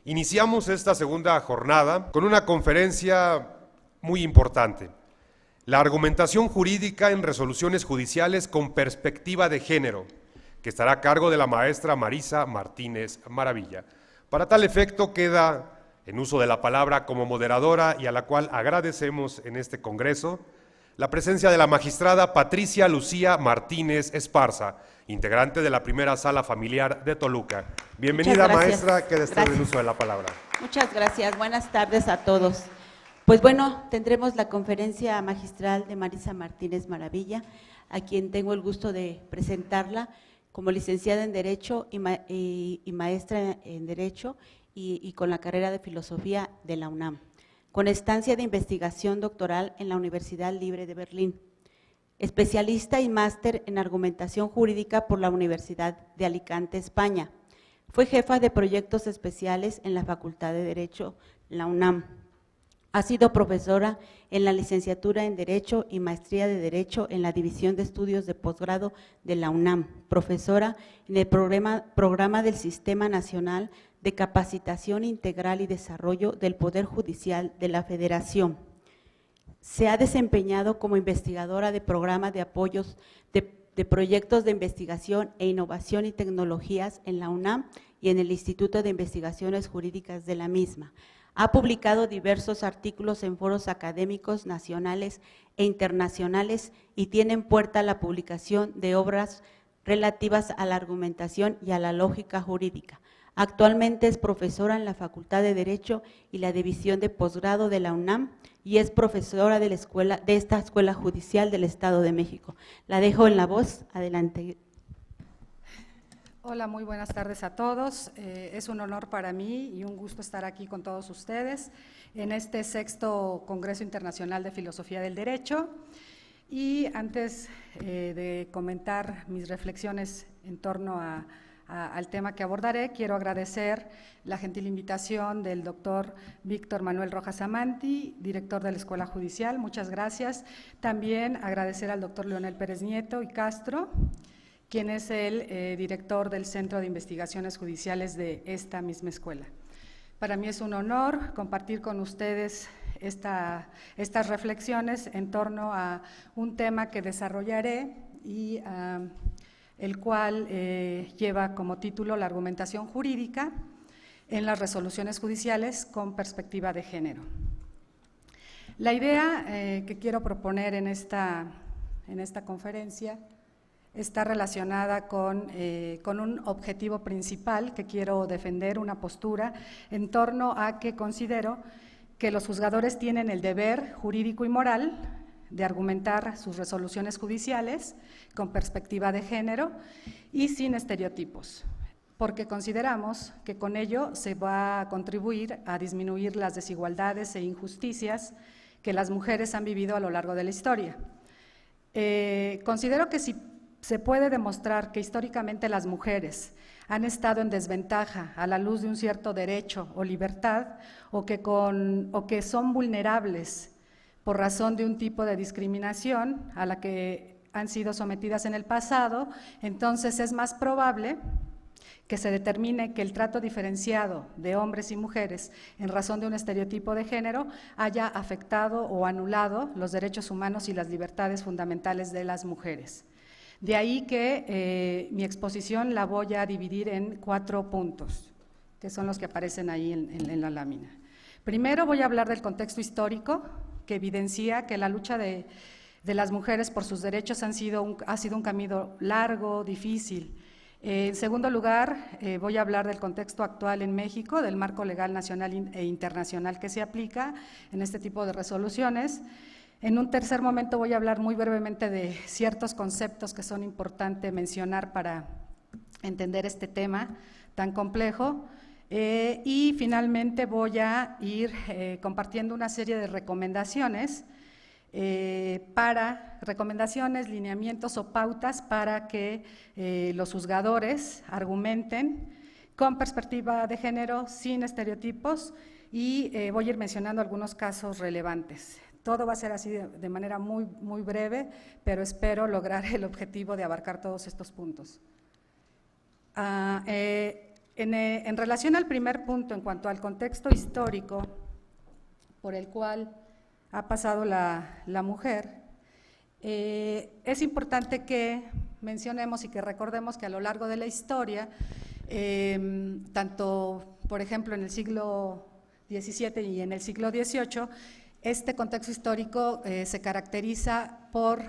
Iniciamos esta segunda jornada con una conferencia muy importante, la argumentación jurídica en resoluciones judiciales con perspectiva de género, que estará a cargo de la maestra Marisa Martínez Maravilla. Para tal efecto queda en uso de la palabra como moderadora y a la cual agradecemos en este congreso la presencia de la magistrada Patricia Lucía Martínez Esparza, integrante de la primera sala familiar de Toluca. Bienvenida, maestra, queda usted en uso de la palabra. Muchas gracias, buenas tardes a todos. Pues bueno, tendremos la conferencia magistral de Marisa Martínez Maravilla, a quien tengo el gusto de presentarla como licenciada en Derecho y maestra en Derecho y con la carrera de Filosofía de la UNAM, con estancia de investigación doctoral en la Universidad Libre de Berlín, especialista y máster en argumentación jurídica por la Universidad de Alicante, España. Fue jefa de proyectos especiales en la Facultad de Derecho, la UNAM. Ha sido profesora en la licenciatura en Derecho y maestría de Derecho en la División de Estudios de Posgrado de la UNAM, profesora en el programa del Sistema Nacional de Capacitación Integral y Desarrollo del Poder Judicial de la Federación. Se ha desempeñado como investigadora de programas de apoyos de proyectos de investigación e innovación y tecnologías en la UNAM y en el Instituto de Investigaciones Jurídicas de la misma. Ha publicado diversos artículos en foros académicos nacionales e internacionales y tiene en puerta la publicación de obras relativas a la argumentación y a la lógica jurídica. Actualmente es profesora en la Facultad de Derecho y la División de Posgrado de la UNAM y es profesora de esta Escuela Judicial del Estado de México. La dejo en la voz, adelante. Hola, muy buenas tardes a todos. Es un honor para mí y un gusto estar aquí con todos ustedes en este 6º Congreso Internacional de Filosofía del Derecho. Y antes de comentar mis reflexiones en torno al tema que abordaré, quiero agradecer la gentil invitación del doctor Víctor Manuel Rojas Amanti, director de la Escuela Judicial, muchas gracias. También agradecer al doctor Leonel Pérez Nieto y Castro, quien es el director del Centro de Investigaciones Judiciales de esta misma escuela. Para mí es un honor compartir con ustedes estas reflexiones en torno a un tema que desarrollaré y el cual lleva como título la argumentación jurídica en las resoluciones judiciales con perspectiva de género. La idea que quiero proponer en esta conferencia está relacionada con un objetivo principal que quiero defender, una postura en torno a que considero que los juzgadores tienen el deber jurídico y moral de argumentar sus resoluciones judiciales con perspectiva de género y sin estereotipos, porque consideramos que con ello se va a contribuir a disminuir las desigualdades e injusticias que las mujeres han vivido a lo largo de la historia. Considero que si se puede demostrar que históricamente las mujeres han estado en desventaja a la luz de un cierto derecho o libertad, o que son vulnerables por razón de un tipo de discriminación a la que han sido sometidas en el pasado, entonces es más probable que se determine que el trato diferenciado de hombres y mujeres en razón de un estereotipo de género haya afectado o anulado los derechos humanos y las libertades fundamentales de las mujeres. De ahí que mi exposición la voy a dividir en 4 puntos, que son los que aparecen ahí en la lámina. Primero voy a hablar del contexto histórico, que evidencia que la lucha de las mujeres por sus derechos ha sido un camino largo, difícil. En segundo lugar, voy a hablar del contexto actual en México, del marco legal nacional e internacional que se aplica en este tipo de resoluciones. En un tercer momento voy a hablar muy brevemente de ciertos conceptos que son importantes mencionar para entender este tema tan complejo. Y finalmente voy a ir compartiendo una serie de recomendaciones, lineamientos o pautas para que los juzgadores argumenten con perspectiva de género, sin estereotipos, y voy a ir mencionando algunos casos relevantes. Todo va a ser así de manera muy, muy breve, pero espero lograr el objetivo de abarcar todos estos puntos. En relación al primer punto, en cuanto al contexto histórico por el cual ha pasado la mujer, es importante que mencionemos y que recordemos que a lo largo de la historia, tanto, por ejemplo, en el siglo XVII y en el siglo XVIII, este contexto histórico se caracteriza por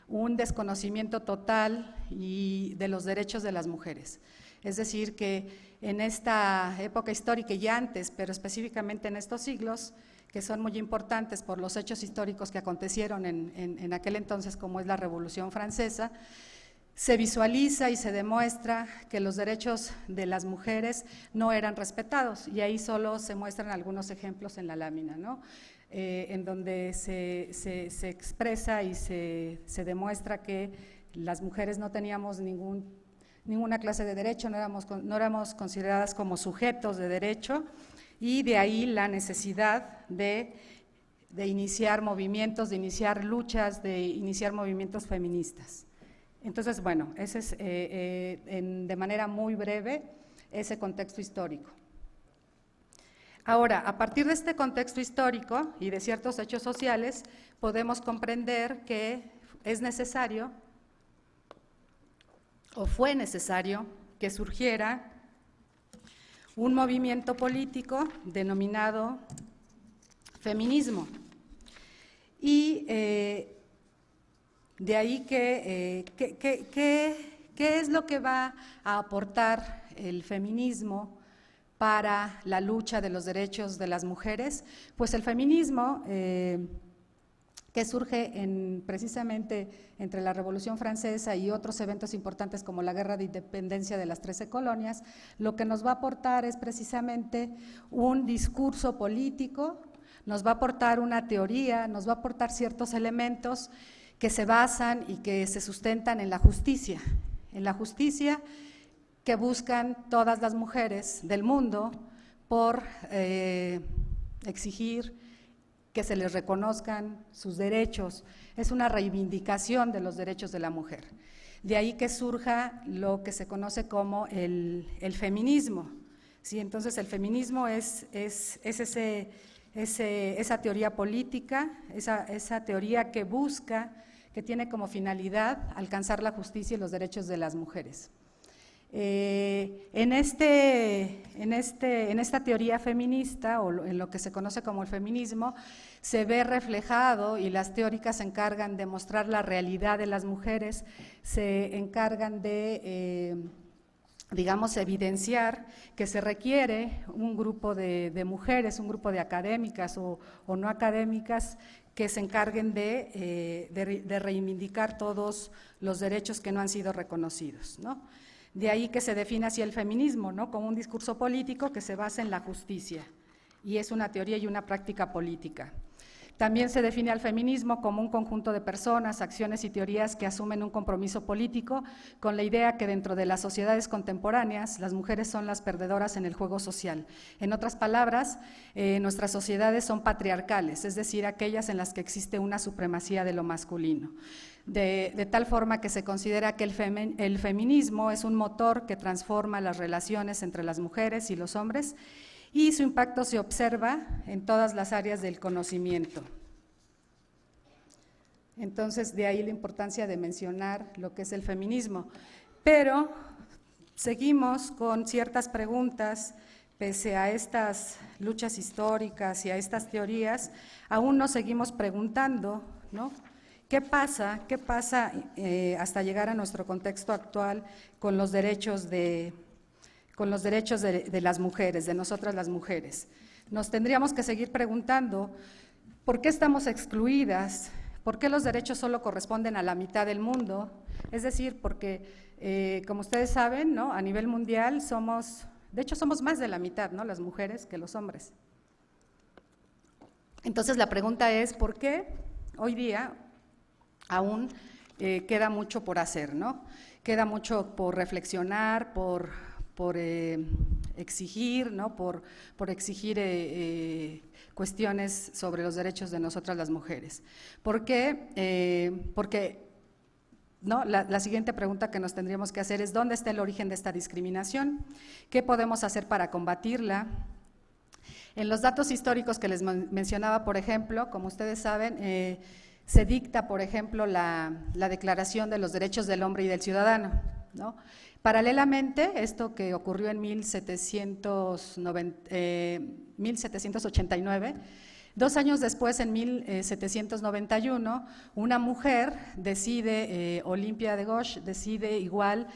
un desconocimiento total de los derechos de las mujeres. Es decir, que en esta época histórica y antes, pero específicamente en estos siglos, que son muy importantes por los hechos históricos que acontecieron en aquel entonces, como es la Revolución Francesa, se visualiza y se demuestra que los derechos de las mujeres no eran respetados, y ahí solo se muestran algunos ejemplos en la lámina, ¿no? En donde se expresa y se demuestra que las mujeres no teníamos ninguna clase de derecho, no éramos consideradas como sujetos de derecho, y de ahí la necesidad de iniciar movimientos, de iniciar luchas, de iniciar movimientos feministas. Entonces, bueno, ese es de manera muy breve ese contexto histórico. Ahora, a partir de este contexto histórico y de ciertos hechos sociales, podemos comprender que es necesario o fue necesario que surgiera un movimiento político denominado feminismo. Y de ahí ¿qué es lo que va a aportar el feminismo para la lucha de los derechos de las mujeres? Pues el feminismo, que surge precisamente entre la Revolución Francesa y otros eventos importantes como la Guerra de Independencia de las 13 colonias, lo que nos va a aportar es precisamente un discurso político, nos va a aportar una teoría, nos va a aportar ciertos elementos que se basan y que se sustentan en la justicia que buscan todas las mujeres del mundo por exigir que se les reconozcan sus derechos. Es una reivindicación de los derechos de la mujer. De ahí que surja lo que se conoce como el feminismo. ¿Sí? Entonces, el feminismo es esa teoría política, esa teoría que busca, que tiene como finalidad alcanzar la justicia y los derechos de las mujeres. En esta teoría feminista, o en lo que se conoce como el feminismo, se ve reflejado, y las teóricas se encargan de mostrar la realidad de las mujeres, se encargan de, digamos, evidenciar que se requiere un grupo de mujeres, un grupo de académicas o no académicas, que se encarguen de reivindicar todos los derechos que no han sido reconocidos, ¿no? De ahí que se define así el feminismo, ¿no? Como un discurso político que se basa en la justicia, y es una teoría y una práctica política. También se define al feminismo como un conjunto de personas, acciones y teorías que asumen un compromiso político con la idea que dentro de las sociedades contemporáneas las mujeres son las perdedoras en el juego social. En otras palabras, nuestras sociedades son patriarcales, es decir, aquellas en las que existe una supremacía de lo masculino. De tal forma que se considera que el feminismo es un motor que transforma las relaciones entre las mujeres y los hombres, y su impacto se observa en todas las áreas del conocimiento. Entonces, de ahí la importancia de mencionar lo que es el feminismo. Pero seguimos con ciertas preguntas, pese a estas luchas históricas y a estas teorías, aún nos seguimos preguntando, ¿no? ¿Qué pasa hasta llegar a nuestro contexto actual con los derechos de las mujeres, de nosotras las mujeres? Nos tendríamos que seguir preguntando, ¿por qué estamos excluidas? ¿Por qué los derechos solo corresponden a la mitad del mundo? Es decir, porque, como ustedes saben, ¿no? A nivel mundial somos más de la mitad, ¿no? Las mujeres que los hombres. Entonces la pregunta es, ¿por qué hoy día aún queda mucho por hacer, ¿no? Queda mucho por reflexionar, por exigir, ¿no? Por exigir cuestiones sobre los derechos de nosotras las mujeres. ¿Por qué? Porque ¿no? La siguiente pregunta que nos tendríamos que hacer es ¿dónde está el origen de esta discriminación? ¿Qué podemos hacer para combatirla? En los datos históricos que les mencionaba, por ejemplo, como ustedes saben, se dicta, por ejemplo, la Declaración de los Derechos del Hombre y del Ciudadano, ¿no? Paralelamente, esto que ocurrió en 1789, 2 años después, en 1791, una mujer decide, Olimpia de Gauche, decide igual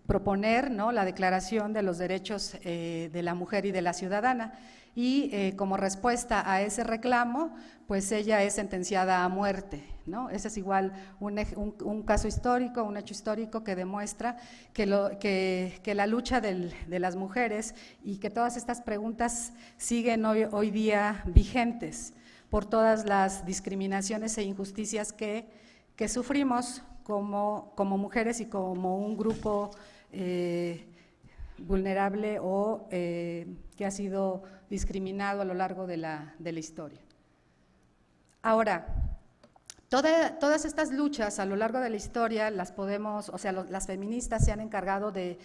proponer, ¿no?, la Declaración de los Derechos de la Mujer y de la Ciudadana, y como respuesta a ese reclamo, pues ella es sentenciada a muerte, ¿no? Ese es igual un caso histórico, un hecho histórico que demuestra que la lucha de las mujeres y que todas estas preguntas siguen hoy día vigentes por todas las discriminaciones e injusticias que sufrimos como mujeres y como un grupo vulnerable o que ha sido discriminado a lo largo de la historia. Ahora, todas estas luchas a lo largo de la historia las podemos, o sea, las feministas se han encargado de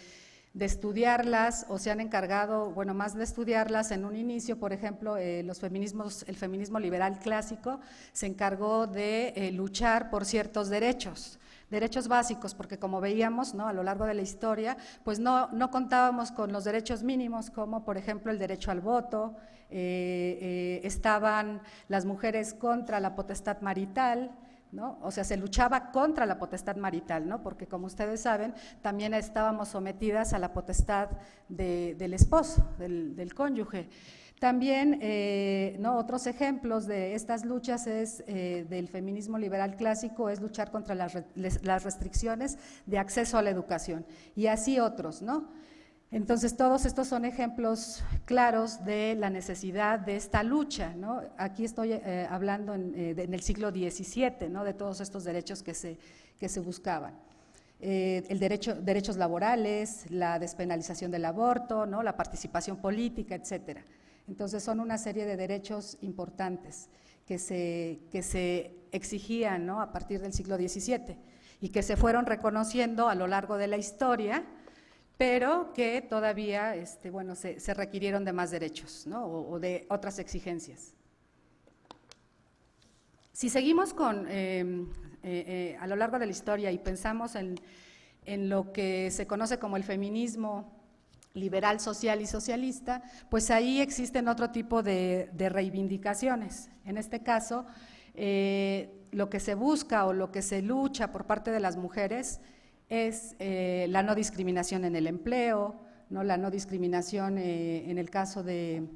estudiarlas o se han encargado, bueno, más de estudiarlas en un inicio, por ejemplo, el feminismo liberal clásico se encargó de luchar por ciertos derechos básicos, porque como veíamos, ¿no?, a lo largo de la historia, pues no contábamos con los derechos mínimos, como por ejemplo el derecho al voto, estaban las mujeres contra la potestad marital, ¿no? O sea, se luchaba contra la potestad marital, ¿no? Porque como ustedes saben, también estábamos sometidas a la potestad del esposo, del cónyuge. También, ¿no?, otros ejemplos de estas luchas del feminismo liberal clásico es luchar contra las restricciones de acceso a la educación y así otros, ¿no? Entonces, todos estos son ejemplos claros de la necesidad de esta lucha, ¿no? Aquí estoy hablando en el siglo XVII, ¿no?, de todos estos derechos que se buscaban. Derechos laborales, la despenalización del aborto, ¿no?, la participación política, etcétera. Entonces, son una serie de derechos importantes que se exigían, ¿no?, a partir del siglo XVII y que se fueron reconociendo a lo largo de la historia, pero que todavía bueno, se requirieron de más derechos, ¿no?, o de otras exigencias. Si seguimos a lo largo de la historia y pensamos en lo que se conoce como el feminismo liberal, social y socialista, pues ahí existen otro tipo de reivindicaciones. En este caso, lo que se busca o lo que se lucha por parte de las mujeres es la no discriminación en el empleo, ¿no?, la no discriminación en el caso de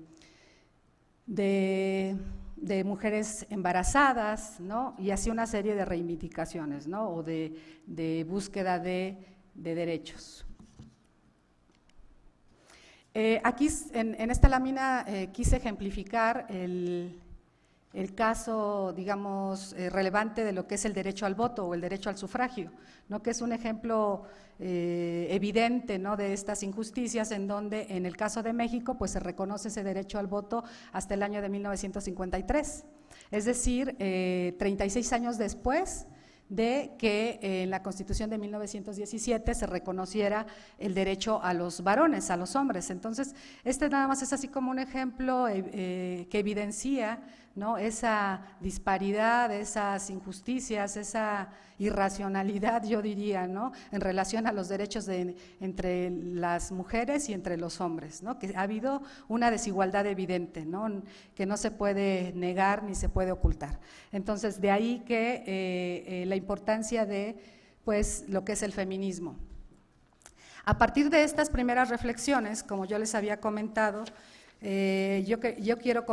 mujeres embarazadas, ¿no?, y así una serie de reivindicaciones, ¿no?, o de búsqueda de derechos. Aquí en esta lámina quise ejemplificar el caso, digamos, relevante de lo que es el derecho al voto o el derecho al sufragio, ¿no?, que es un ejemplo evidente, ¿no?, de estas injusticias, en donde en el caso de México pues se reconoce ese derecho al voto hasta el año de 1953, es decir, 36 años después de que en la Constitución de 1917 se reconociera el derecho a los varones, a los hombres. Entonces, nada más es así como un ejemplo que evidencia, ¿no?, esa disparidad, esas injusticias, esa irracionalidad, yo diría, ¿no?, en relación a los derechos entre las mujeres y entre los hombres, ¿no?, que ha habido una desigualdad evidente, ¿no?, que no se puede negar ni se puede ocultar. Entonces, de ahí que la importancia de, pues, lo que es el feminismo. A partir de estas primeras reflexiones, como yo les había comentado, yo quiero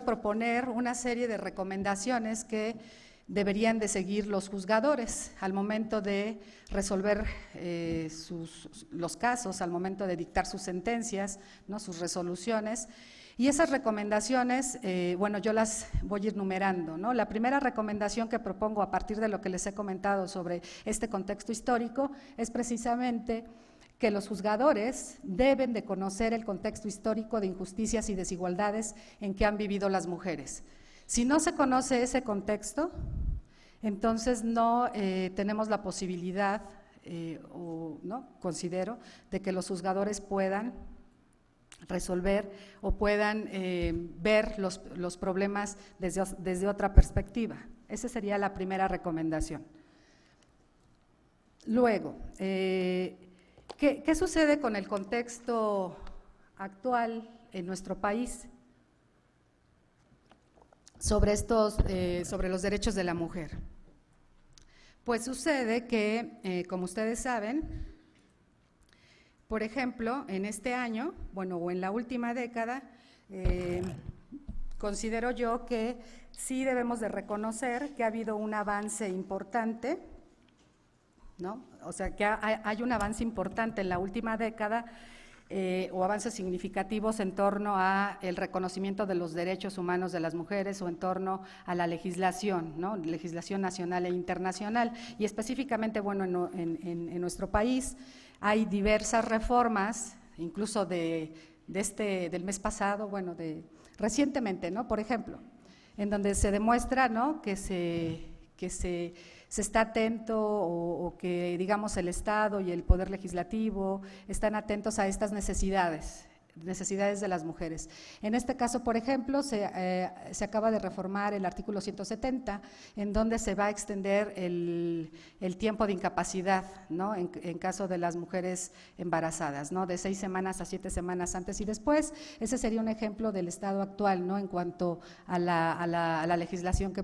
proponer una serie de recomendaciones que deberían de seguir los juzgadores al momento de resolver los casos, al momento de dictar sus sentencias, ¿no?, sus resoluciones. Y esas recomendaciones, bueno, yo las voy a ir numerando, ¿no? La primera recomendación que propongo a partir de lo que les he comentado sobre este contexto histórico es precisamente que los juzgadores deben de conocer el contexto histórico de injusticias y desigualdades en que han vivido las mujeres. Si no se conoce ese contexto, Entonces no tenemos la posibilidad, ¿no? Considero, de que los juzgadores puedan resolver o puedan ver los problemas desde otra perspectiva. Esa sería la primera recomendación. Luego, ¿qué sucede con el contexto actual en nuestro país sobre los derechos de la mujer? Pues sucede que, como ustedes saben, por ejemplo, en este año, bueno, o en la última década, considero yo que sí debemos de reconocer que ha habido un avance importante, ¿no? O sea, que hay un avance importante en la última década, o avances significativos en torno a el reconocimiento de los derechos humanos de las mujeres o en torno a la legislación, ¿no? Legislación nacional e internacional. Y específicamente, bueno, en nuestro país hay diversas reformas, incluso del mes pasado, bueno, recientemente, ¿no? Por ejemplo, en donde se demuestra, ¿no?, que se está atento o que, digamos, el Estado y el Poder Legislativo están atentos a estas necesidades de las mujeres. En este caso, por ejemplo, se acaba de reformar el artículo 170, en donde se va a extender el tiempo de incapacidad, ¿no?, en caso de las mujeres embarazadas, ¿no?, de 6 semanas a 7 semanas antes y después. Ese sería un ejemplo del estado actual, ¿no?, en cuanto a la legislación que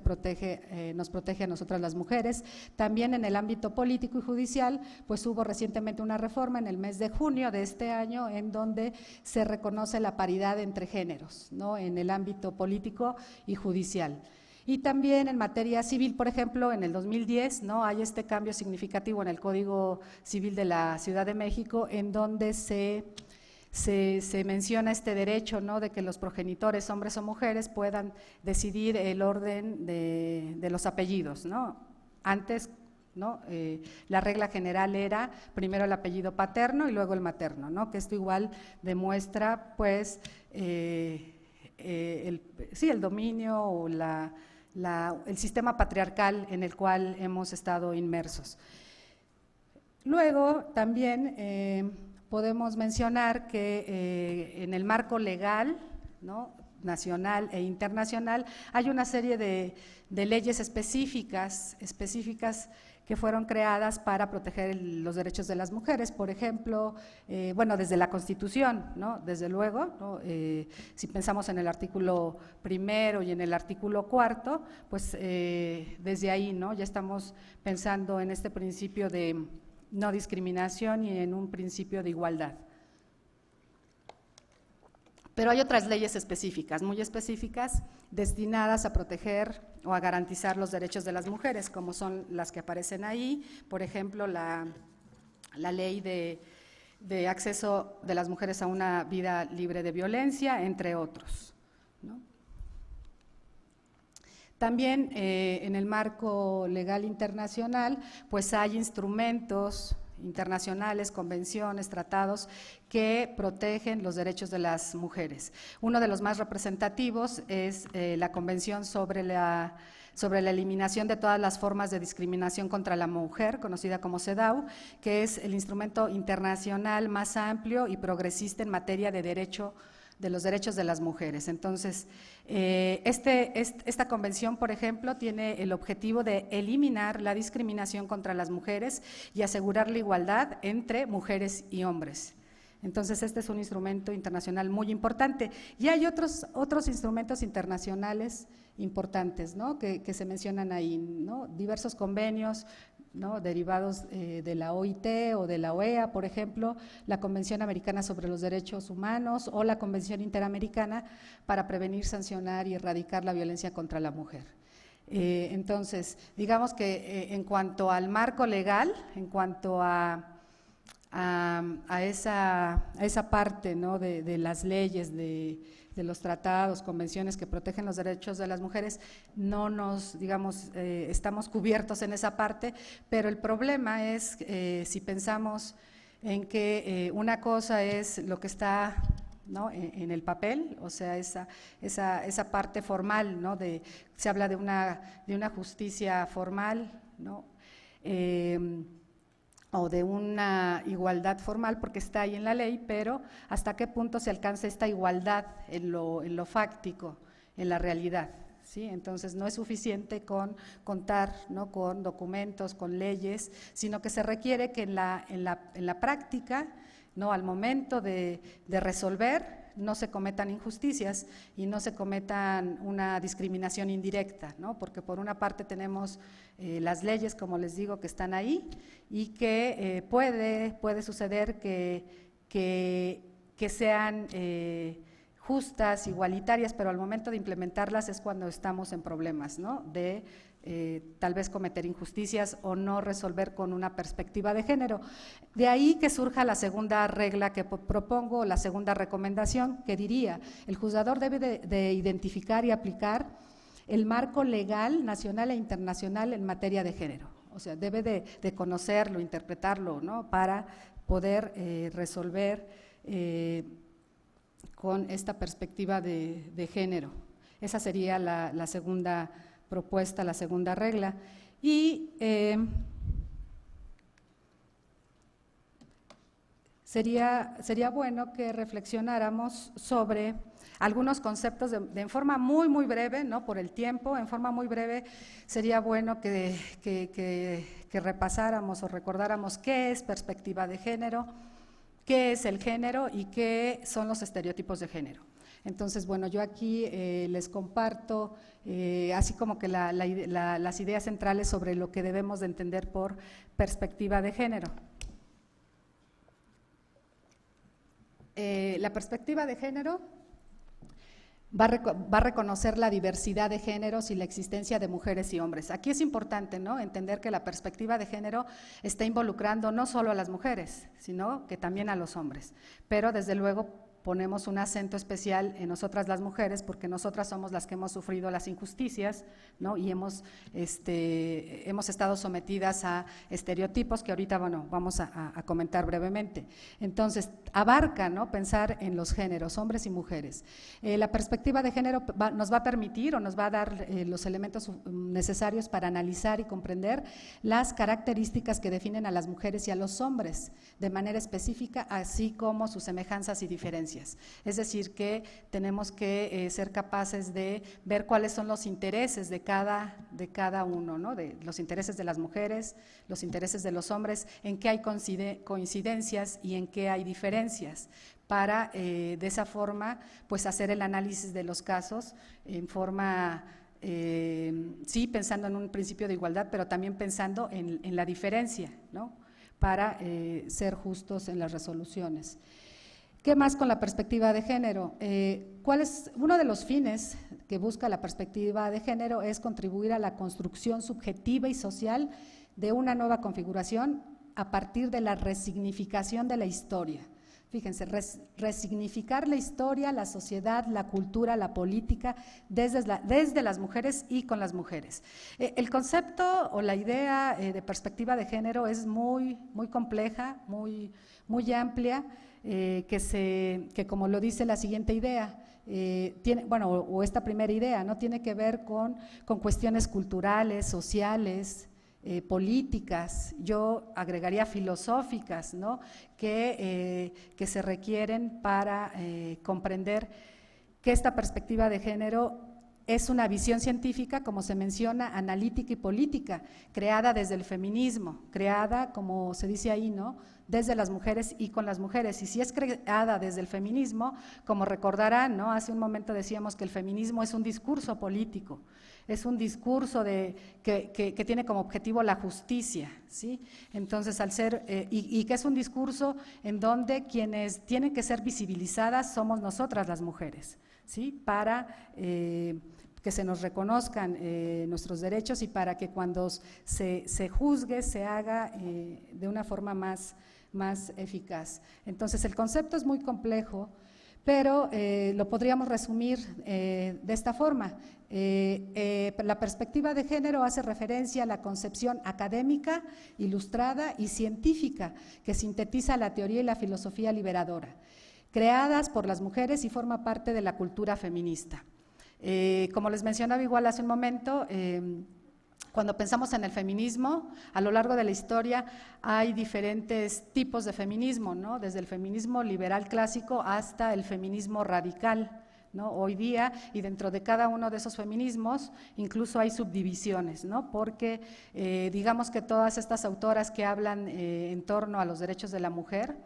nos protege a nosotras las mujeres. También en el ámbito político y judicial, pues hubo recientemente una reforma en el mes de junio de este año, en donde se reconoce la paridad entre géneros, ¿no?, en el ámbito político y judicial. Y también en materia civil, por ejemplo, en el 2010, ¿no?, hay este cambio significativo en el Código Civil de la Ciudad de México, en donde se menciona este derecho, ¿no?, de que los progenitores, hombres o mujeres, puedan decidir el orden de los apellidos, ¿no? Antes, ¿no?, la regla general era primero el apellido paterno y luego el materno, ¿no?, que esto igual demuestra, pues, el dominio o el sistema patriarcal en el cual hemos estado inmersos. Luego también podemos mencionar que en el marco legal, ¿no?, nacional e internacional, hay una serie de leyes específicas que fueron creadas para proteger los derechos de las mujeres. Por ejemplo, bueno, desde la Constitución, ¿no?, desde luego, ¿no?, si pensamos en el artículo 1 y en el artículo 4, pues desde ahí, ¿no?, ya estamos pensando en este principio de no discriminación y en un principio de igualdad. Pero hay otras leyes específicas, muy específicas, destinadas a proteger o a garantizar los derechos de las mujeres, como son las que aparecen ahí, por ejemplo, la ley de acceso de las mujeres a una vida libre de violencia, entre otros, ¿no? También en el marco legal internacional, pues hay instrumentos internacionales, convenciones, tratados que protegen los derechos de las mujeres. Uno de los más representativos es la Convención sobre la eliminación de todas las formas de discriminación contra la mujer, conocida como CEDAW, que es el instrumento internacional más amplio y progresista en materia de los derechos de las mujeres. Entonces, esta convención, por ejemplo, tiene el objetivo de eliminar la discriminación contra las mujeres y asegurar la igualdad entre mujeres y hombres. Entonces, este es un instrumento internacional muy importante. Y hay otros instrumentos internacionales importantes, ¿no?, que se mencionan ahí, ¿no?, diversos convenios, ¿no?, derivados de la OIT o de la OEA, por ejemplo, la Convención Americana sobre los Derechos Humanos o la Convención Interamericana para prevenir, sancionar y erradicar la violencia contra la mujer. Entonces, digamos que en cuanto al marco legal, en cuanto a esa parte, ¿no?, de las leyes, de los tratados, convenciones que protegen los derechos de las mujeres, no nos, digamos, estamos cubiertos en esa parte, pero el problema es si pensamos en que una cosa es lo que está, ¿no? En el papel, o sea, esa parte formal, ¿no? Se habla de una justicia formal, ¿no? O de una igualdad formal, porque está ahí en la ley, pero ¿hasta qué punto se alcanza esta igualdad en lo fáctico, en la realidad? ¿Sí? Entonces no es suficiente con contar, ¿no? Con documentos, con leyes, sino que se requiere que en la práctica, ¿no? Al momento de resolver, no se cometan injusticias y no se cometan una discriminación indirecta, ¿no? Porque por una parte tenemos las leyes, como les digo, que están ahí y que puede suceder que sean justas, igualitarias, pero al momento de implementarlas es cuando estamos en problemas, ¿no? De tal vez cometer injusticias o no resolver con una perspectiva de género. De ahí que surja la segunda regla que propongo, la segunda recomendación, que diría: el juzgador debe de identificar y aplicar el marco legal nacional e internacional en materia de género. O sea, debe de conocerlo, interpretarlo, ¿no? Para poder resolver con esta perspectiva de género. Esa sería la segunda propuesta, la segunda regla. Y sería bueno que reflexionáramos sobre algunos conceptos en forma muy breve, ¿no? Por el tiempo, en forma muy breve, sería bueno que repasáramos o recordáramos qué es perspectiva de género, qué es el género y qué son los estereotipos de género. Entonces, bueno, yo aquí les comparto así como que las ideas centrales sobre lo que debemos de entender por perspectiva de género. La perspectiva de género va a reconocer la diversidad de géneros y la existencia de mujeres y hombres. Aquí es importante, ¿no? Entender que la perspectiva de género está involucrando no solo a las mujeres, sino que también a los hombres, pero desde luego ponemos un acento especial en nosotras las mujeres, porque nosotras somos las que hemos sufrido las injusticias, ¿no? Y hemos estado sometidas a estereotipos que ahorita, bueno, vamos a comentar brevemente. Entonces, abarca, ¿no? Pensar en los géneros, hombres y mujeres. La perspectiva de género nos va a permitir o nos va a dar los elementos necesarios para analizar y comprender las características que definen a las mujeres y a los hombres de manera específica, así como sus semejanzas y diferencias. Es decir, que tenemos que ser capaces de ver cuáles son los intereses de cada uno, ¿no? De los intereses de las mujeres, los intereses de los hombres, en qué hay coincidencias y en qué hay diferencias, para de esa forma pues hacer el análisis de los casos en forma sí, pensando en un principio de igualdad, pero también pensando en la diferencia, ¿no? Para ser justos en las resoluciones. ¿Qué más con la perspectiva de género? Uno de los fines que busca la perspectiva de género es contribuir a la construcción subjetiva y social de una nueva configuración a partir de la resignificación de la historia. Fíjense, resignificar la historia, la sociedad, la cultura, la política, desde las mujeres y con las mujeres. El concepto o la idea de perspectiva de género es muy compleja, muy amplia, que como lo dice la siguiente idea, o esta primera idea, ¿no? Tiene que ver con cuestiones culturales, sociales, políticas, yo agregaría filosóficas, ¿no? que se requieren para comprender que esta perspectiva de género es una visión científica, como se menciona, analítica y política, creada desde el feminismo, creada, como se dice ahí, ¿no? Desde las mujeres y con las mujeres. Y si es creada desde el feminismo, como recordarán, ¿no? Hace un momento decíamos que el feminismo es un discurso político, es un discurso que tiene como objetivo la justicia, ¿sí? Entonces, al ser, y que es un discurso en donde quienes tienen que ser visibilizadas somos nosotras las mujeres, ¿sí? Para que se nos reconozcan nuestros derechos y para que cuando se juzgue se haga de una forma más eficaz. Entonces, el concepto es muy complejo, pero lo podríamos resumir de esta forma. La perspectiva de género hace referencia a la concepción académica, ilustrada y científica que sintetiza la teoría y la filosofía liberadora. creadas por las mujeres y forma parte de la cultura feminista. Como les mencionaba igual hace un momento, cuando pensamos en el feminismo, a lo largo de la historia hay diferentes tipos de feminismo, ¿no? Desde el feminismo liberal clásico hasta el feminismo radical, ¿no? Hoy día, y dentro de cada uno de esos feminismos incluso hay subdivisiones, ¿no? Porque digamos que todas estas autoras que hablan en torno a los derechos de la mujer,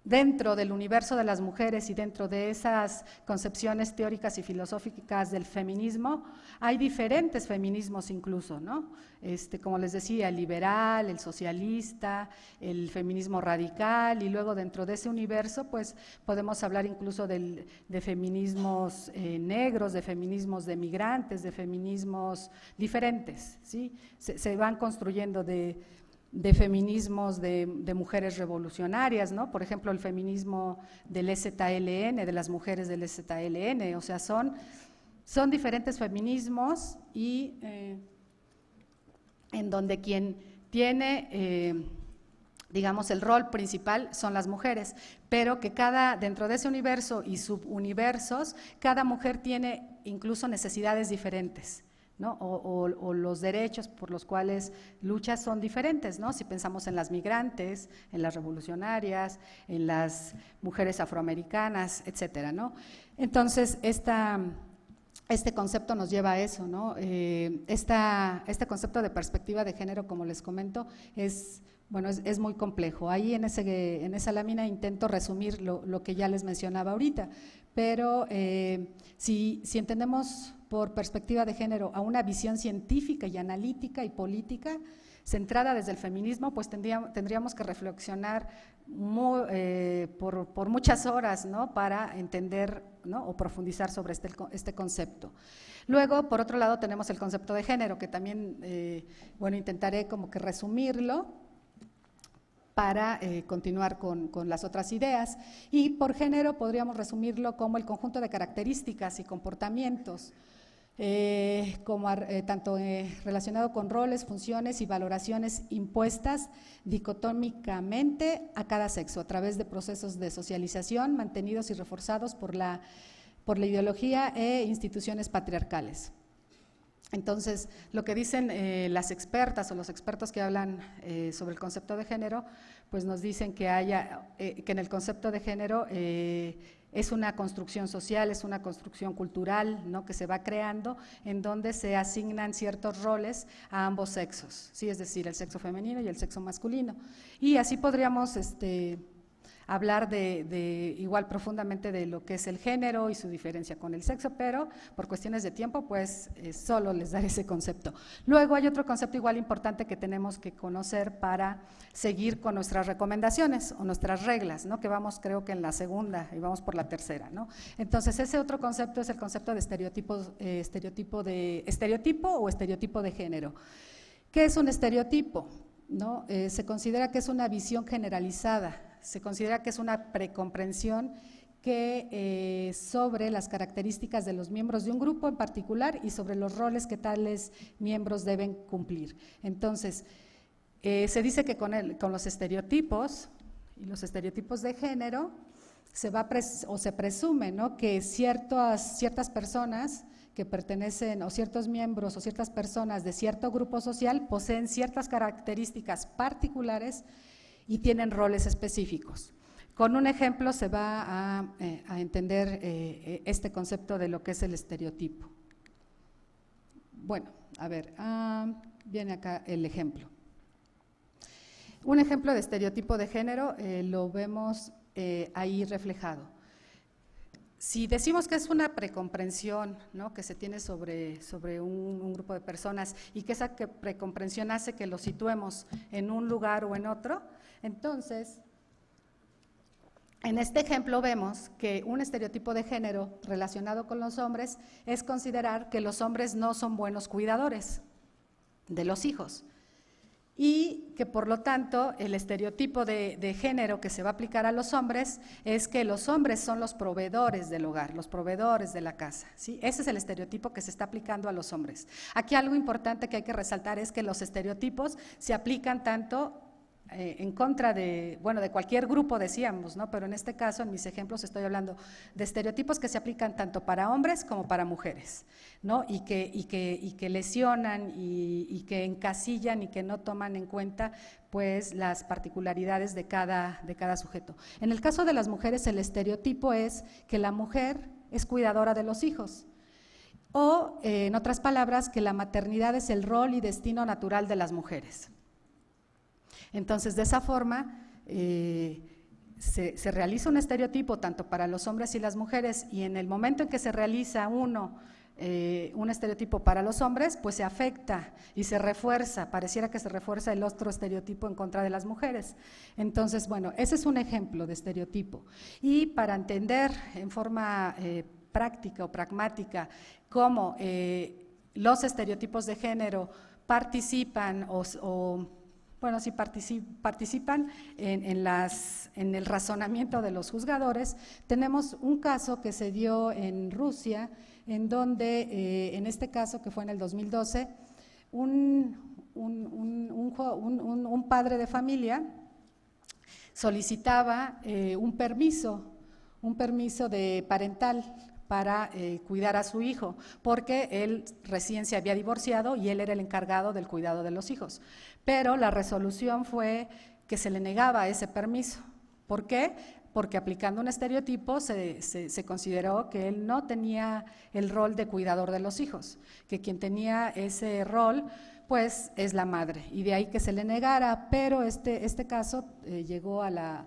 dentro del universo de las mujeres y dentro de esas concepciones teóricas y filosóficas del feminismo, hay diferentes feminismos incluso, ¿no? Como les decía, el liberal, el socialista, el feminismo radical, y luego dentro de ese universo pues podemos hablar incluso de feminismos negros, de feminismos de migrantes, de feminismos diferentes, ¿sí? Se van construyendo de feminismos de mujeres revolucionarias, ¿no? Por ejemplo, el feminismo del EZLN, de las mujeres del EZLN, o sea, son diferentes feminismos y en donde quien tiene, digamos, el rol principal son las mujeres, pero que dentro de ese universo y subuniversos, cada mujer tiene incluso necesidades diferentes, ¿no? O los derechos por los cuales luchas son diferentes, ¿no? Si pensamos en las migrantes, en las revolucionarias, en las mujeres afroamericanas, etcétera, ¿no? Entonces, este concepto nos lleva a eso, ¿no? Este concepto de perspectiva de género, como les comento, es muy complejo. Ahí en esa lámina intento resumir lo que ya les mencionaba ahorita, pero si entendemos por perspectiva de género a una visión científica y analítica y política centrada desde el feminismo, pues tendríamos que reflexionar por muchas horas, ¿no? Para entender, ¿no? O profundizar sobre este concepto. Luego, por otro lado, tenemos el concepto de género, que también, intentaré como que resumirlo para continuar con las otras ideas. Y por género podríamos resumirlo como el conjunto de características y comportamientos, tanto relacionado con roles, funciones y valoraciones impuestas dicotómicamente a cada sexo a través de procesos de socialización mantenidos y reforzados por la ideología e instituciones patriarcales. Entonces, lo que dicen las expertas o los expertos que hablan sobre el concepto de género, pues nos dicen que en el concepto de género es una construcción social, es una construcción cultural, ¿no? Que se va creando, en donde se asignan ciertos roles a ambos sexos, ¿sí? Es decir, el sexo femenino y el sexo masculino. Y así podríamos hablar igual profundamente de lo que es el género y su diferencia con el sexo, pero por cuestiones de tiempo, pues solo les daré ese concepto. Luego hay otro concepto igual importante que tenemos que conocer para seguir con nuestras recomendaciones o nuestras reglas, ¿no? Que vamos, creo que en la segunda y vamos por la tercera, ¿no? Entonces, ese otro concepto es el concepto de estereotipo o estereotipo de género. ¿Qué es un estereotipo? ¿No? Se considera que es una visión generalizada, se considera que es una precomprensión que sobre las características de los miembros de un grupo en particular y sobre los roles que tales miembros deben cumplir. Entonces, se dice que con los estereotipos y los estereotipos de género se presume, ¿no? Que ciertas personas que pertenecen, o ciertos miembros o ciertas personas de cierto grupo social poseen ciertas características particulares y tienen roles específicos. Con un ejemplo se va a entender este concepto de lo que es el estereotipo. Bueno, a ver, viene acá el ejemplo. Un ejemplo de estereotipo de género lo vemos ahí reflejado. Si decimos que es una precomprensión, ¿no? Que se tiene sobre un grupo de personas y que esa precomprensión hace que lo situemos en un lugar o en otro, entonces, en este ejemplo vemos que un estereotipo de género relacionado con los hombres es considerar que los hombres no son buenos cuidadores de los hijos y que por lo tanto el estereotipo de género que se va a aplicar a los hombres es que los hombres son los proveedores del hogar, los proveedores de la casa, ¿sí? Ese es el estereotipo que se está aplicando a los hombres. Aquí algo importante que hay que resaltar es que los estereotipos se aplican tanto en contra de, bueno, de cualquier grupo decíamos, ¿no? Pero en este caso, en mis ejemplos, estoy hablando de estereotipos que se aplican tanto para hombres como para mujeres, ¿no? Y que lesionan y que encasillan y que no toman en cuenta pues las particularidades de cada sujeto. En el caso de las mujeres, el estereotipo es que la mujer es cuidadora de los hijos, o en otras palabras, que la maternidad es el rol y destino natural de las mujeres. Entonces, de esa forma, se realiza un estereotipo tanto para los hombres y las mujeres, y en el momento en que se realiza un estereotipo para los hombres, pues se afecta y se refuerza, pareciera que se refuerza el otro estereotipo en contra de las mujeres. Entonces, bueno, ese es un ejemplo de estereotipo. Y para entender en forma práctica o pragmática cómo los estereotipos de género participan participan en el razonamiento de los juzgadores, tenemos un caso que se dio en Rusia, en donde, en este caso que fue en el 2012, un padre de familia solicitaba un permiso de parental para cuidar a su hijo, porque él recién se había divorciado y él era el encargado del cuidado de los hijos. Pero la resolución fue que se le negaba ese permiso. ¿Por qué? Porque aplicando un estereotipo se consideró que él no tenía el rol de cuidador de los hijos, que quien tenía ese rol pues es la madre, y de ahí que se le negara, pero este caso llegó al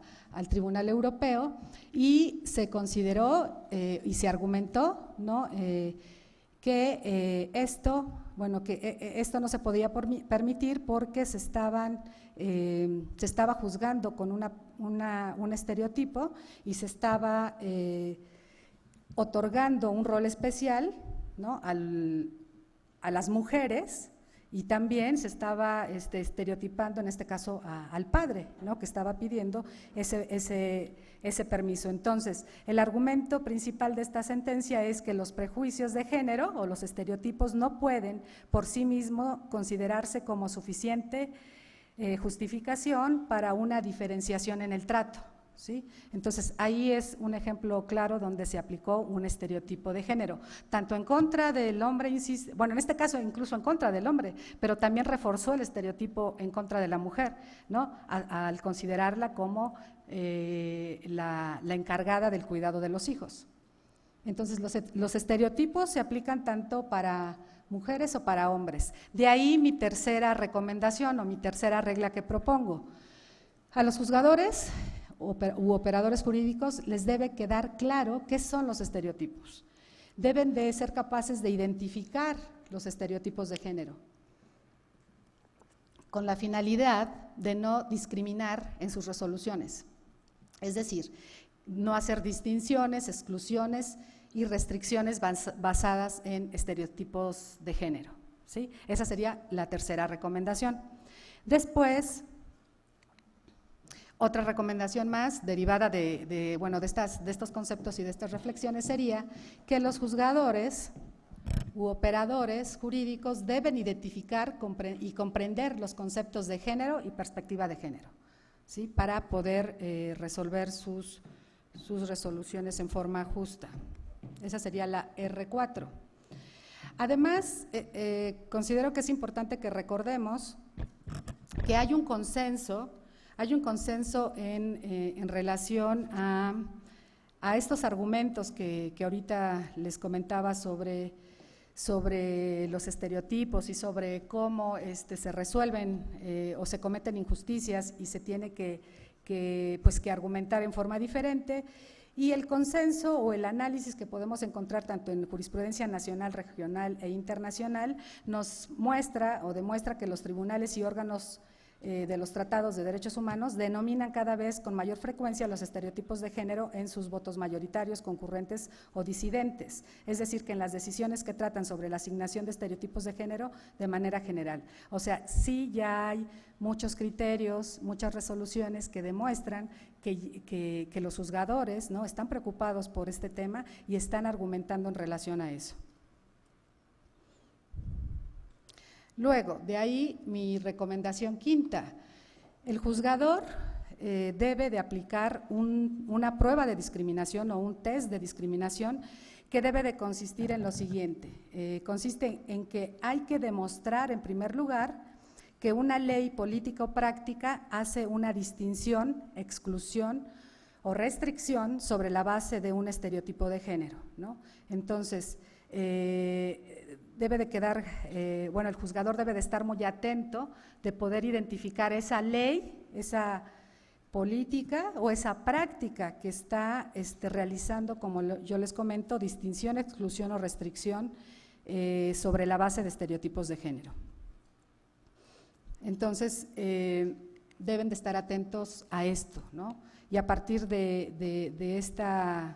Tribunal Europeo y se consideró y se argumentó, ¿no? Que esto no se podía permitir porque se estaba juzgando con un estereotipo y se estaba otorgando un rol especial, ¿no? a las mujeres, y también se estaba estereotipando en este caso al padre, ¿no? Que estaba pidiendo ese permiso. Entonces, el argumento principal de esta sentencia es que los prejuicios de género o los estereotipos no pueden por sí mismos considerarse como suficiente justificación para una diferenciación en el trato, ¿sí? Entonces, ahí es un ejemplo claro donde se aplicó un estereotipo de género, tanto en contra del hombre, bueno, en este caso incluso en contra del hombre, pero también reforzó el estereotipo en contra de la mujer, ¿no? Al considerarla como la encargada del cuidado de los hijos. Entonces, los estereotipos se aplican tanto para mujeres o para hombres. De ahí mi tercera recomendación o mi tercera regla que propongo. A los juzgadores u operadores jurídicos les debe quedar claro qué son los estereotipos. Deben de ser capaces de identificar los estereotipos de género, con la finalidad de no discriminar en sus resoluciones. Es decir, no hacer distinciones, exclusiones y restricciones basadas en estereotipos de género, ¿sí? Esa sería la tercera recomendación. Después, otra recomendación más derivada de estos conceptos y de estas reflexiones sería que los juzgadores u operadores jurídicos deben identificar y comprender los conceptos de género y perspectiva de género, ¿sí? Para poder resolver sus resoluciones en forma justa. Esa sería la R4. Además, considero que es importante que recordemos que hay un consenso en relación a estos argumentos que ahorita les comentaba sobre los estereotipos y sobre cómo se resuelven o se cometen injusticias y se tiene que argumentar en forma diferente. Y el consenso o el análisis que podemos encontrar tanto en jurisprudencia nacional, regional e internacional nos muestra o demuestra que los tribunales y órganos de los tratados de derechos humanos denominan cada vez con mayor frecuencia los estereotipos de género en sus votos mayoritarios, concurrentes o disidentes, es decir, que en las decisiones que tratan sobre la asignación de estereotipos de género de manera general. O sea, sí ya hay muchos criterios, muchas resoluciones que demuestran que los juzgadores, ¿no?, están preocupados por este tema y están argumentando en relación a eso. Luego, de ahí mi recomendación quinta. El juzgador debe de aplicar una prueba de discriminación o un test de discriminación que debe de consistir en lo siguiente. Consiste en que hay que demostrar, en primer lugar, que una ley política o práctica hace una distinción, exclusión o restricción sobre la base de un estereotipo de género, ¿no? Entonces, debe de quedar, el juzgador debe de estar muy atento de poder identificar esa ley, esa política o esa práctica que está realizando, como yo les comento, distinción, exclusión o restricción sobre la base de estereotipos de género. Entonces, deben de estar atentos a esto, ¿no? Y a partir de esta,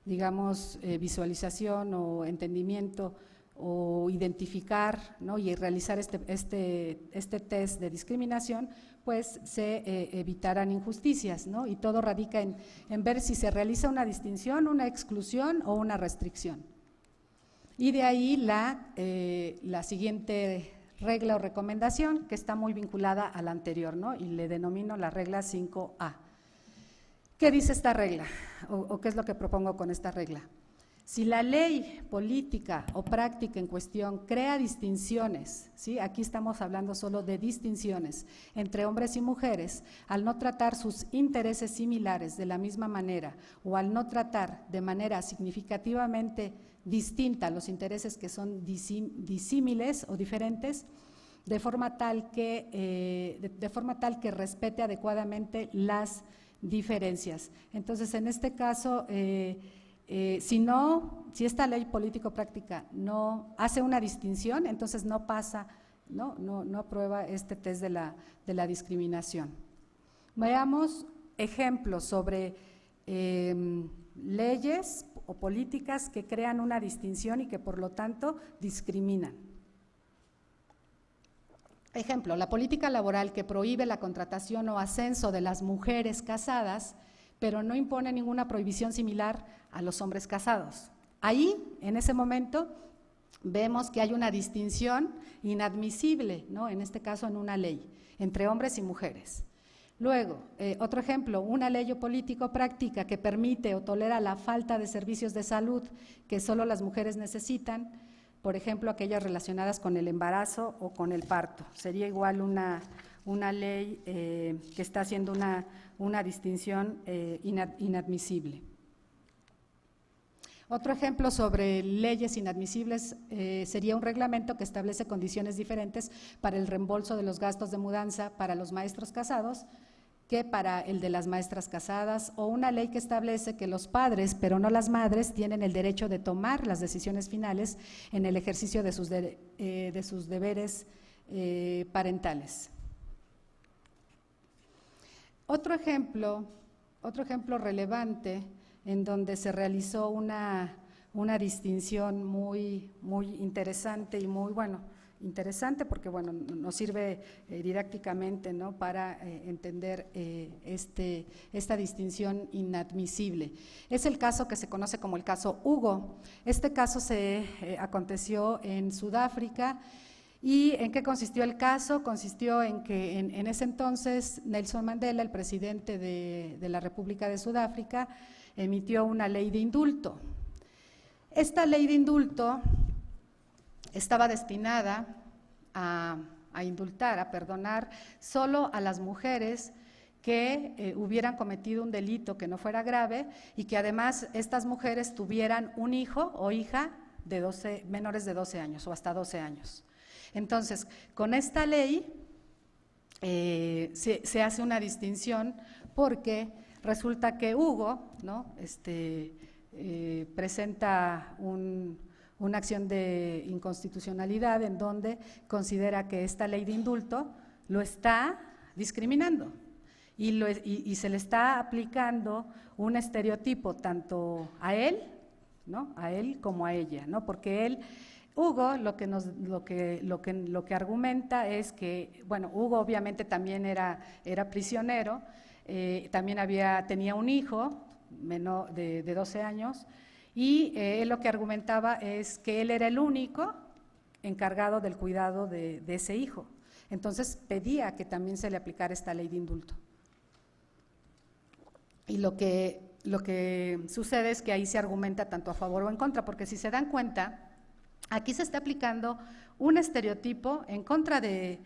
digamos, visualización o entendimiento o identificar, ¿no?, y realizar este test de discriminación, pues se evitarán injusticias, ¿no? Y todo radica en ver si se realiza una distinción, una exclusión o una restricción. Y de ahí la siguiente regla o recomendación, que está muy vinculada a la anterior, ¿no? Y le denomino la regla 5A. ¿Qué dice esta regla? ¿O qué es lo que propongo con esta regla? Si la ley política o práctica en cuestión crea distinciones, ¿sí? Aquí estamos hablando solo de distinciones entre hombres y mujeres, al no tratar sus intereses similares de la misma manera o al no tratar de manera significativamente distinta los intereses que son disímiles o diferentes, de forma tal que respete adecuadamente las diferencias. Entonces, en este caso, si esta ley político-práctica no hace una distinción, entonces no pasa, no aprueba este test de la discriminación. Veamos ejemplos sobre leyes o políticas que crean una distinción y que por lo tanto discriminan. Ejemplo, la política laboral que prohíbe la contratación o ascenso de las mujeres casadas, pero no impone ninguna prohibición similar a los hombres casados. Ahí, en ese momento, vemos que hay una distinción inadmisible, ¿no? En este caso en una ley, entre hombres y mujeres. Luego, otro ejemplo, una ley o político práctica que permite o tolera la falta de servicios de salud que solo las mujeres necesitan, por ejemplo, aquellas relacionadas con el embarazo o con el parto. Sería igual una ley que está haciendo una distinción inadmisible. Otro ejemplo sobre leyes inadmisibles sería un reglamento que establece condiciones diferentes para el reembolso de los gastos de mudanza para los maestros casados que para el de las maestras casadas, o una ley que establece que los padres, pero no las madres, tienen el derecho de tomar las decisiones finales en el ejercicio de sus deberes parentales. Otro ejemplo relevante en donde se realizó una distinción muy interesante y muy interesante porque nos sirve didácticamente, ¿no?, para entender esta distinción inadmisible. Es el caso que se conoce como el caso Hugo. Este caso se aconteció en Sudáfrica. ¿Y en qué consistió el caso? Consistió en que en ese entonces Nelson Mandela, el presidente de la República de Sudáfrica, emitió una ley de indulto. Esta ley de indulto estaba destinada a indultar, a perdonar solo a las mujeres que hubieran cometido un delito que no fuera grave y que además estas mujeres tuvieran un hijo o hija de menores de 12 años o hasta 12 años. Entonces, con esta ley se hace una distinción porque resulta que Hugo, ¿no?, presenta una acción de inconstitucionalidad en donde considera que esta ley de indulto lo está discriminando y se le está aplicando un estereotipo tanto a él, ¿no?, a él como a ella, ¿no?, porque Hugo lo que argumenta es que, Hugo obviamente también era prisionero, también tenía un hijo menor de 12 años, y él lo que argumentaba es que él era el único encargado del cuidado de ese hijo. Entonces pedía que también se le aplicara esta ley de indulto. Y lo que sucede es que ahí se argumenta tanto a favor o en contra, porque si se dan cuenta, aquí se está aplicando un estereotipo en contra de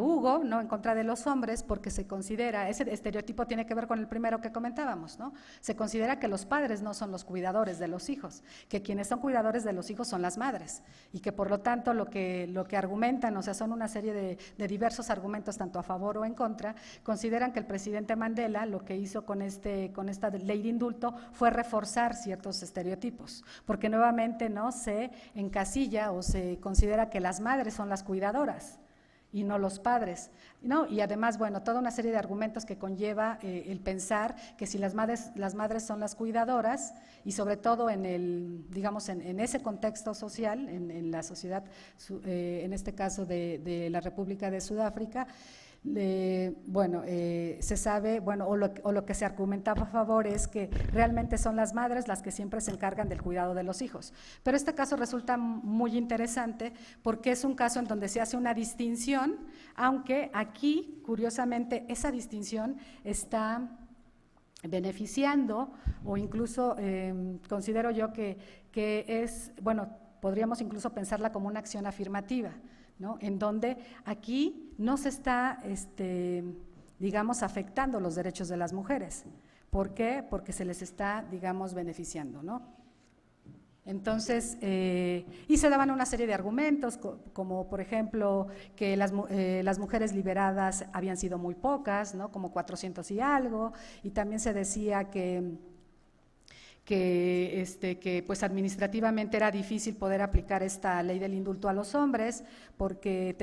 Hugo, ¿no? En contra de los hombres, porque se considera, ese estereotipo tiene que ver con el primero que comentábamos, ¿no? Se considera que los padres no son los cuidadores de los hijos, que quienes son cuidadores de los hijos son las madres, y que por lo tanto lo que argumentan, o sea, son una serie de diversos argumentos, tanto a favor o en contra, consideran que el presidente Mandela lo que hizo con esta ley de indulto fue reforzar ciertos estereotipos, porque nuevamente no se encasilla o se considera que las madres son las cuidadoras y no los padres, ¿no? Y además, bueno, toda una serie de argumentos que conlleva el pensar que si las madres son las cuidadoras, y sobre todo en ese contexto social, en la sociedad, en este caso de la República de Sudáfrica, se sabe, o lo que se argumentaba a favor es que realmente son las madres las que siempre se encargan del cuidado de los hijos. Pero este caso resulta muy interesante porque es un caso en donde se hace una distinción, aunque aquí, curiosamente, esa distinción está beneficiando, o incluso considero yo que es, podríamos incluso pensarla como una acción afirmativa, ¿no? En donde aquí no se está, afectando los derechos de las mujeres. ¿Por qué? Porque se les está, beneficiando, ¿no? Entonces, y se daban una serie de argumentos, como por ejemplo, que las mujeres liberadas habían sido muy pocas, ¿no? Como 400 y algo, y también se decía que pues administrativamente era difícil poder aplicar esta ley del indulto a los hombres porque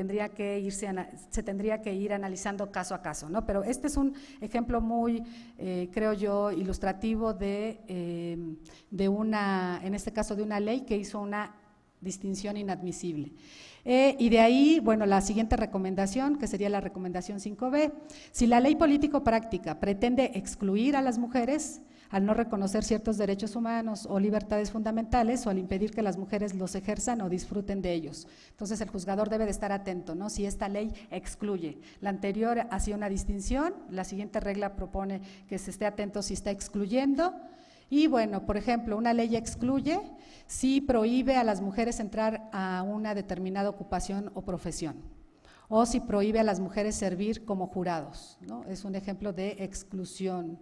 se tendría que ir analizando caso a caso, ¿no? Pero este es un ejemplo muy, creo yo, ilustrativo en este caso de una ley que hizo una distinción inadmisible. Y de ahí, la siguiente recomendación, que sería la recomendación 5B, si la ley político-práctica pretende excluir a las mujeres al no reconocer ciertos derechos humanos o libertades fundamentales, o al impedir que las mujeres los ejerzan o disfruten de ellos. Entonces el juzgador debe de estar atento, ¿no? Si esta ley excluye. La anterior hacía una distinción, la siguiente regla propone que se esté atento si está excluyendo. Y por ejemplo, una ley excluye si prohíbe a las mujeres entrar a una determinada ocupación o profesión, o si prohíbe a las mujeres servir como jurados, ¿no? Es un ejemplo de exclusión.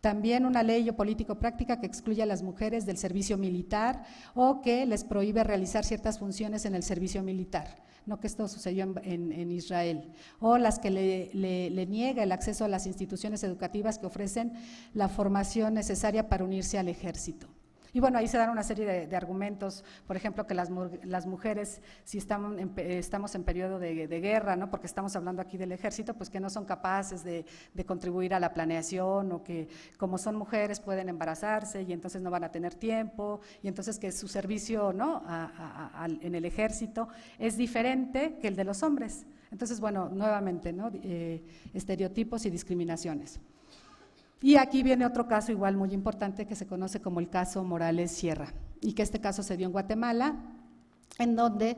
También una ley o político-práctica que excluye a las mujeres del servicio militar o que les prohíbe realizar ciertas funciones en el servicio militar, no, que esto sucedió en Israel, o las que le niega el acceso a las instituciones educativas que ofrecen la formación necesaria para unirse al ejército. Y ahí se dan una serie de argumentos, por ejemplo, que las mujeres, si estamos en periodo de guerra, ¿no? Porque estamos hablando aquí del ejército, pues que no son capaces de contribuir a la planeación, o que como son mujeres pueden embarazarse y entonces no van a tener tiempo, y entonces que su servicio, ¿no? en el ejército es diferente que el de los hombres. Entonces, nuevamente, ¿no? Estereotipos y discriminaciones. Y aquí viene otro caso igual muy importante que se conoce como el caso Morales Sierra, y que este caso se dio en Guatemala, en donde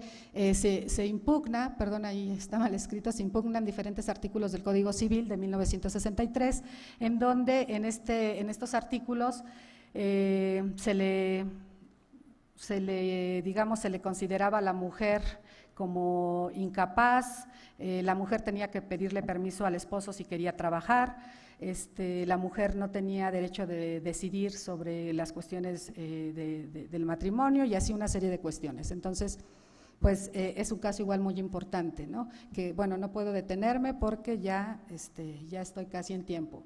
se impugna, ahí está mal escrito, se impugnan diferentes artículos del Código Civil de 1963, en donde en estos artículos se le consideraba a la mujer como incapaz, la mujer tenía que pedirle permiso al esposo si quería trabajar, la mujer no tenía derecho de decidir sobre las cuestiones del matrimonio, y así una serie de cuestiones. Entonces, pues es un caso igual muy importante, ¿no? Que no puedo detenerme porque ya estoy casi en tiempo.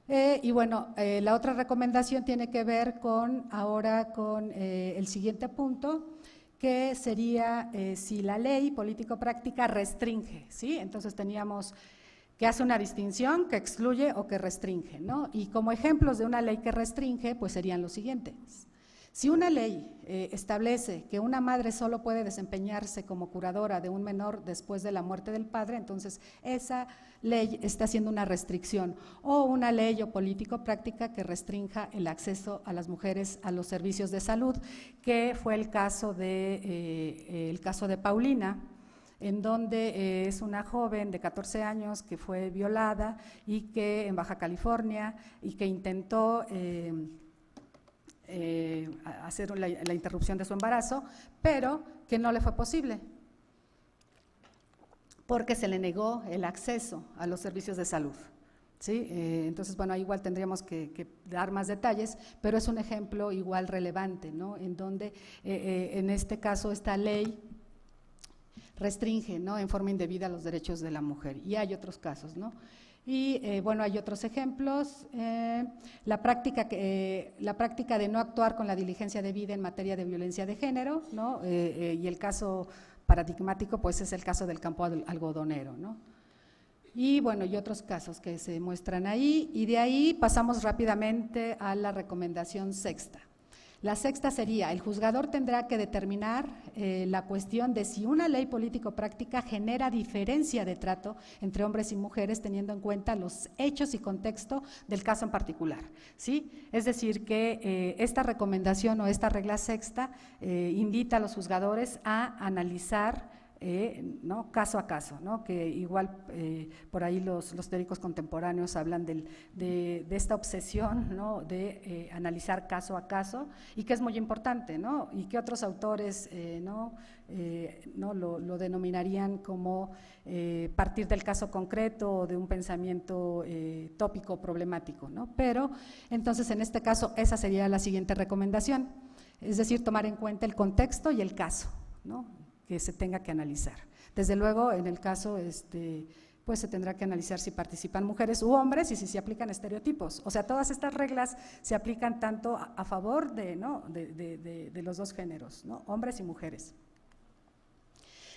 La otra recomendación tiene que ver con el siguiente punto, que sería si la ley político-práctica restringe, ¿sí? Entonces teníamos que hace una distinción, que excluye o que restringe, ¿no? Y como ejemplos de una ley que restringe, pues serían los siguientes. Si una ley establece que una madre solo puede desempeñarse como curadora de un menor después de la muerte del padre, entonces esa ley está haciendo una restricción, o una ley o político-práctica que restrinja el acceso a las mujeres a los servicios de salud, que fue el caso de Paulina, en donde es una joven de 14 años que fue violada y que en Baja California y que intentó hacer la interrupción de su embarazo, pero que no le fue posible porque se le negó el acceso a los servicios de salud. ¿Sí? Entonces, bueno, ahí igual tendríamos que dar más detalles, pero es un ejemplo igual relevante, ¿no? En donde en este caso esta ley restringe, ¿no?, en forma indebida los derechos de la mujer, y hay otros casos, ¿no? Y bueno, hay otros ejemplos, la práctica de no actuar con la diligencia debida en materia de violencia de género, ¿no? Y el caso paradigmático pues es el caso del campo algodonero, ¿no? Y bueno, y otros casos que se muestran ahí, y de ahí pasamos rápidamente a la recomendación sexta. La sexta sería, el juzgador tendrá que determinar la cuestión de si una ley político-práctica genera diferencia de trato entre hombres y mujeres teniendo en cuenta los hechos y contexto del caso en particular, ¿sí? Es decir, que esta recomendación o esta regla sexta invita a los juzgadores a analizar ¿no?, caso a caso, ¿no?, que igual por ahí los teóricos contemporáneos hablan de esta obsesión, ¿no?, de analizar caso a caso, y que es muy importante, ¿no?, y que otros autores no lo denominarían como partir del caso concreto o de un pensamiento tópico problemático, ¿no? Pero entonces en este caso esa sería la siguiente recomendación, es decir, tomar en cuenta el contexto y el caso, ¿no?, que se tenga que analizar. Desde luego, en el caso, pues se tendrá que analizar si participan mujeres u hombres y si se aplican estereotipos. O sea, todas estas reglas se aplican tanto a favor de los dos géneros, ¿no?, hombres y mujeres.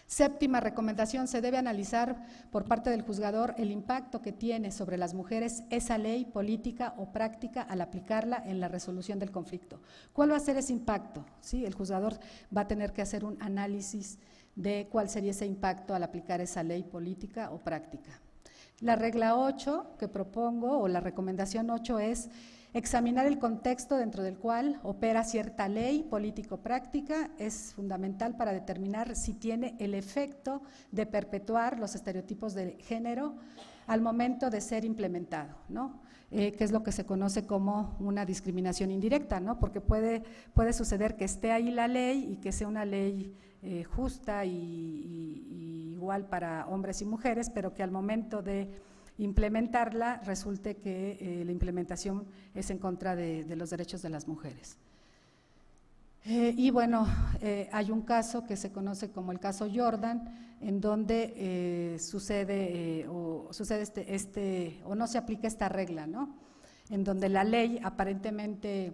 Séptima recomendación, se debe analizar por parte del juzgador el impacto que tiene sobre las mujeres esa ley política o práctica al aplicarla en la resolución del conflicto. ¿Cuál va a ser ese impacto? ¿Sí? El juzgador va a tener que hacer un análisis de cuál sería ese impacto al aplicar esa ley política o práctica. La regla 8 que propongo, o la recomendación 8, es examinar el contexto dentro del cual opera cierta ley político-práctica. Es fundamental para determinar si tiene el efecto de perpetuar los estereotipos de género al momento de ser implementado, ¿no? Que es lo que se conoce como una discriminación indirecta, ¿no? Porque puede suceder que esté ahí la ley y que sea una ley justa y igual para hombres y mujeres, pero que al momento de implementarla resulte que la implementación es en contra de los derechos de las mujeres. Y bueno, hay un caso que se conoce como el caso Jordan, en donde sucede o no se aplica esta regla, ¿no?, en donde la ley aparentemente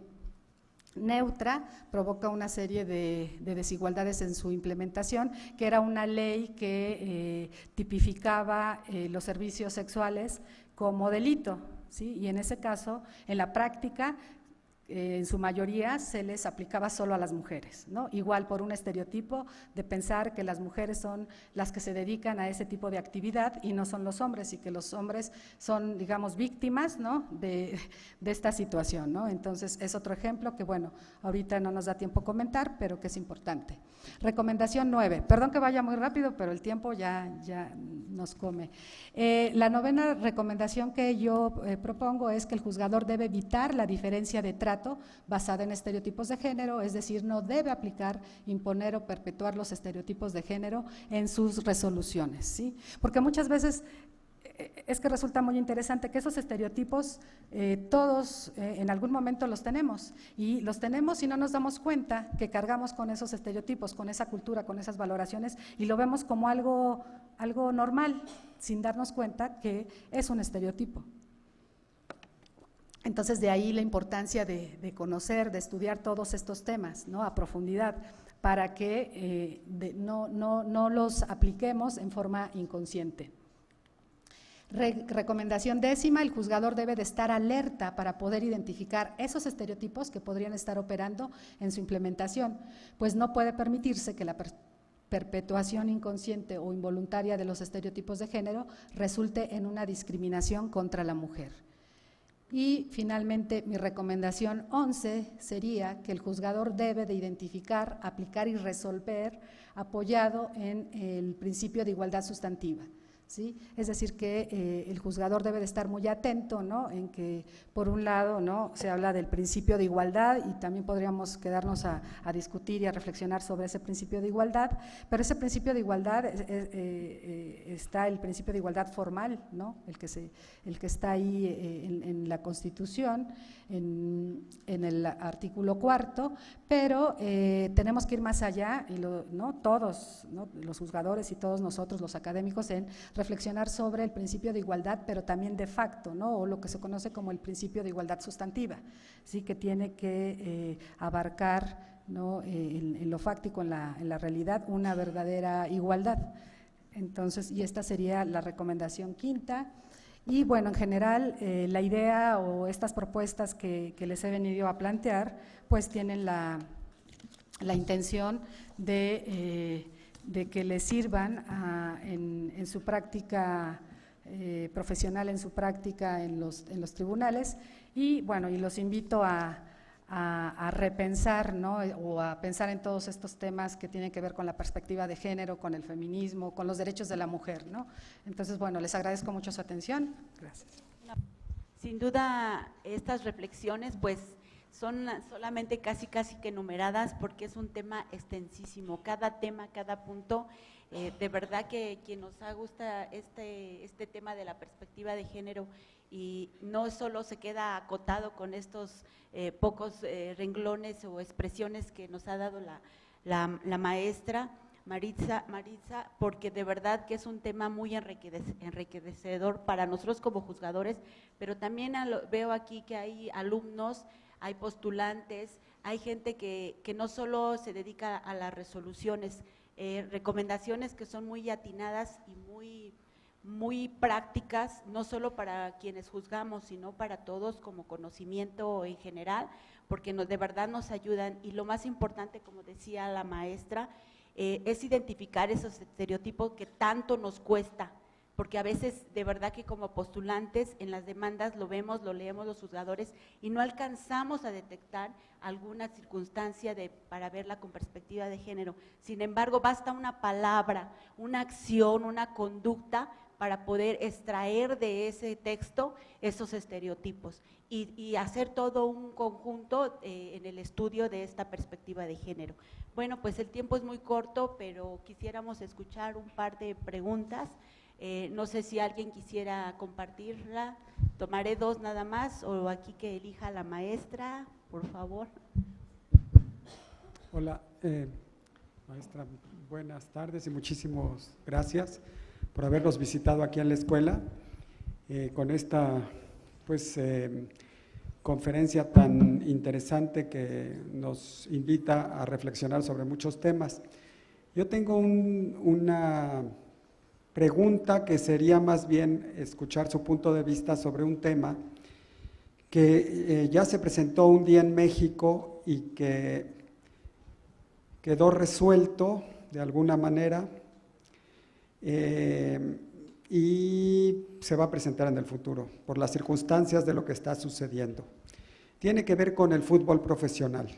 neutra provoca una serie de desigualdades en su implementación, que era una ley que tipificaba los servicios sexuales como delito, ¿sí? Y en ese caso, en la práctica, en su mayoría se les aplicaba solo a las mujeres, ¿no? Igual por un estereotipo de pensar que las mujeres son las que se dedican a ese tipo de actividad y no son los hombres, y que los hombres son, digamos, víctimas, ¿no?, de esta situación, ¿no? Entonces es otro ejemplo que, bueno, ahorita no nos da tiempo comentar, pero que es importante. Recomendación 9, perdón que vaya muy rápido, pero el tiempo ya nos come. La novena recomendación que yo propongo es que el juzgador debe evitar la diferencia de trato basada en estereotipos de género, es decir, no debe aplicar, imponer o perpetuar los estereotipos de género en sus resoluciones, ¿sí? Porque muchas veces es que resulta muy interesante que esos estereotipos todos en algún momento los tenemos y no nos damos cuenta que cargamos con esos estereotipos, con esa cultura, con esas valoraciones, y lo vemos como algo normal, sin darnos cuenta que es un estereotipo. Entonces, de ahí la importancia de conocer, de estudiar todos estos temas, ¿no?, a profundidad, para que no los apliquemos en forma inconsciente. Recomendación 10, el juzgador debe de estar alerta para poder identificar esos estereotipos que podrían estar operando en su implementación, pues no puede permitirse que la perpetuación inconsciente o involuntaria de los estereotipos de género resulte en una discriminación contra la mujer. Y finalmente, mi recomendación 11 sería que el juzgador debe de identificar, aplicar y resolver apoyado en el principio de igualdad sustantiva. ¿Sí? Es decir, que el juzgador debe de estar muy atento, ¿no?, en que, por un lado, ¿no?, se habla del principio de igualdad y también podríamos quedarnos a discutir y a reflexionar sobre ese principio de igualdad, pero ese principio de igualdad está el principio de igualdad formal, ¿no?, el que está ahí en la Constitución, en el artículo 4, pero tenemos que ir más allá, y ¿no?, todos, ¿no?, los juzgadores y todos nosotros, los académicos, en reflexionar sobre el principio de igualdad, pero también de facto, ¿no?, o lo que se conoce como el principio de igualdad sustantiva, ¿sí?, que tiene que abarcar, ¿no?, en lo fáctico, en la realidad, una verdadera igualdad. Entonces, y esta sería la recomendación quinta. Y bueno, en general, la idea o estas propuestas que les he venido a plantear, pues tienen la intención de que les sirvan en su práctica profesional, en su práctica en los tribunales, y bueno, y los invito a repensar, ¿no?, o a pensar en todos estos temas que tienen que ver con la perspectiva de género, con el feminismo, con los derechos de la mujer, ¿no? Entonces, bueno, les agradezco mucho su atención. Gracias. Sin duda, estas reflexiones, pues, son solamente casi que numeradas, porque es un tema extensísimo. Cada tema, cada punto, de verdad que quien nos gusta este tema de la perspectiva de género, y no solo se queda acotado con estos pocos renglones o expresiones que nos ha dado la maestra Maritza, porque de verdad que es un tema muy enriquecedor para nosotros como juzgadores, pero también veo aquí que hay alumnos, hay postulantes, hay gente que no solo se dedica a las resoluciones, recomendaciones que son muy atinadas y muy prácticas, no solo para quienes juzgamos, sino para todos como conocimiento en general, porque de verdad nos ayudan. Y lo más importante, como decía la maestra, es identificar esos estereotipos que tanto nos cuesta, porque a veces de verdad que como postulantes en las demandas lo vemos, lo leemos los juzgadores y no alcanzamos a detectar alguna circunstancia para verla con perspectiva de género. Sin embargo, basta una palabra, una acción, una conducta para poder extraer de ese texto esos estereotipos y hacer todo un conjunto en el estudio de esta perspectiva de género. Bueno, pues el tiempo es muy corto, pero quisiéramos escuchar un par de preguntas. No sé si alguien quisiera compartirla, tomaré dos nada más, o aquí que elija la maestra, por favor. Hola, maestra, buenas tardes y muchísimas gracias por habernos visitado aquí en la escuela con esta conferencia tan interesante que nos invita a reflexionar sobre muchos temas. Yo tengo una pregunta que sería más bien escuchar su punto de vista sobre un tema que ya se presentó un día en México y que quedó resuelto de alguna manera y se va a presentar en el futuro por las circunstancias de lo que está sucediendo. Tiene que ver con el fútbol profesional.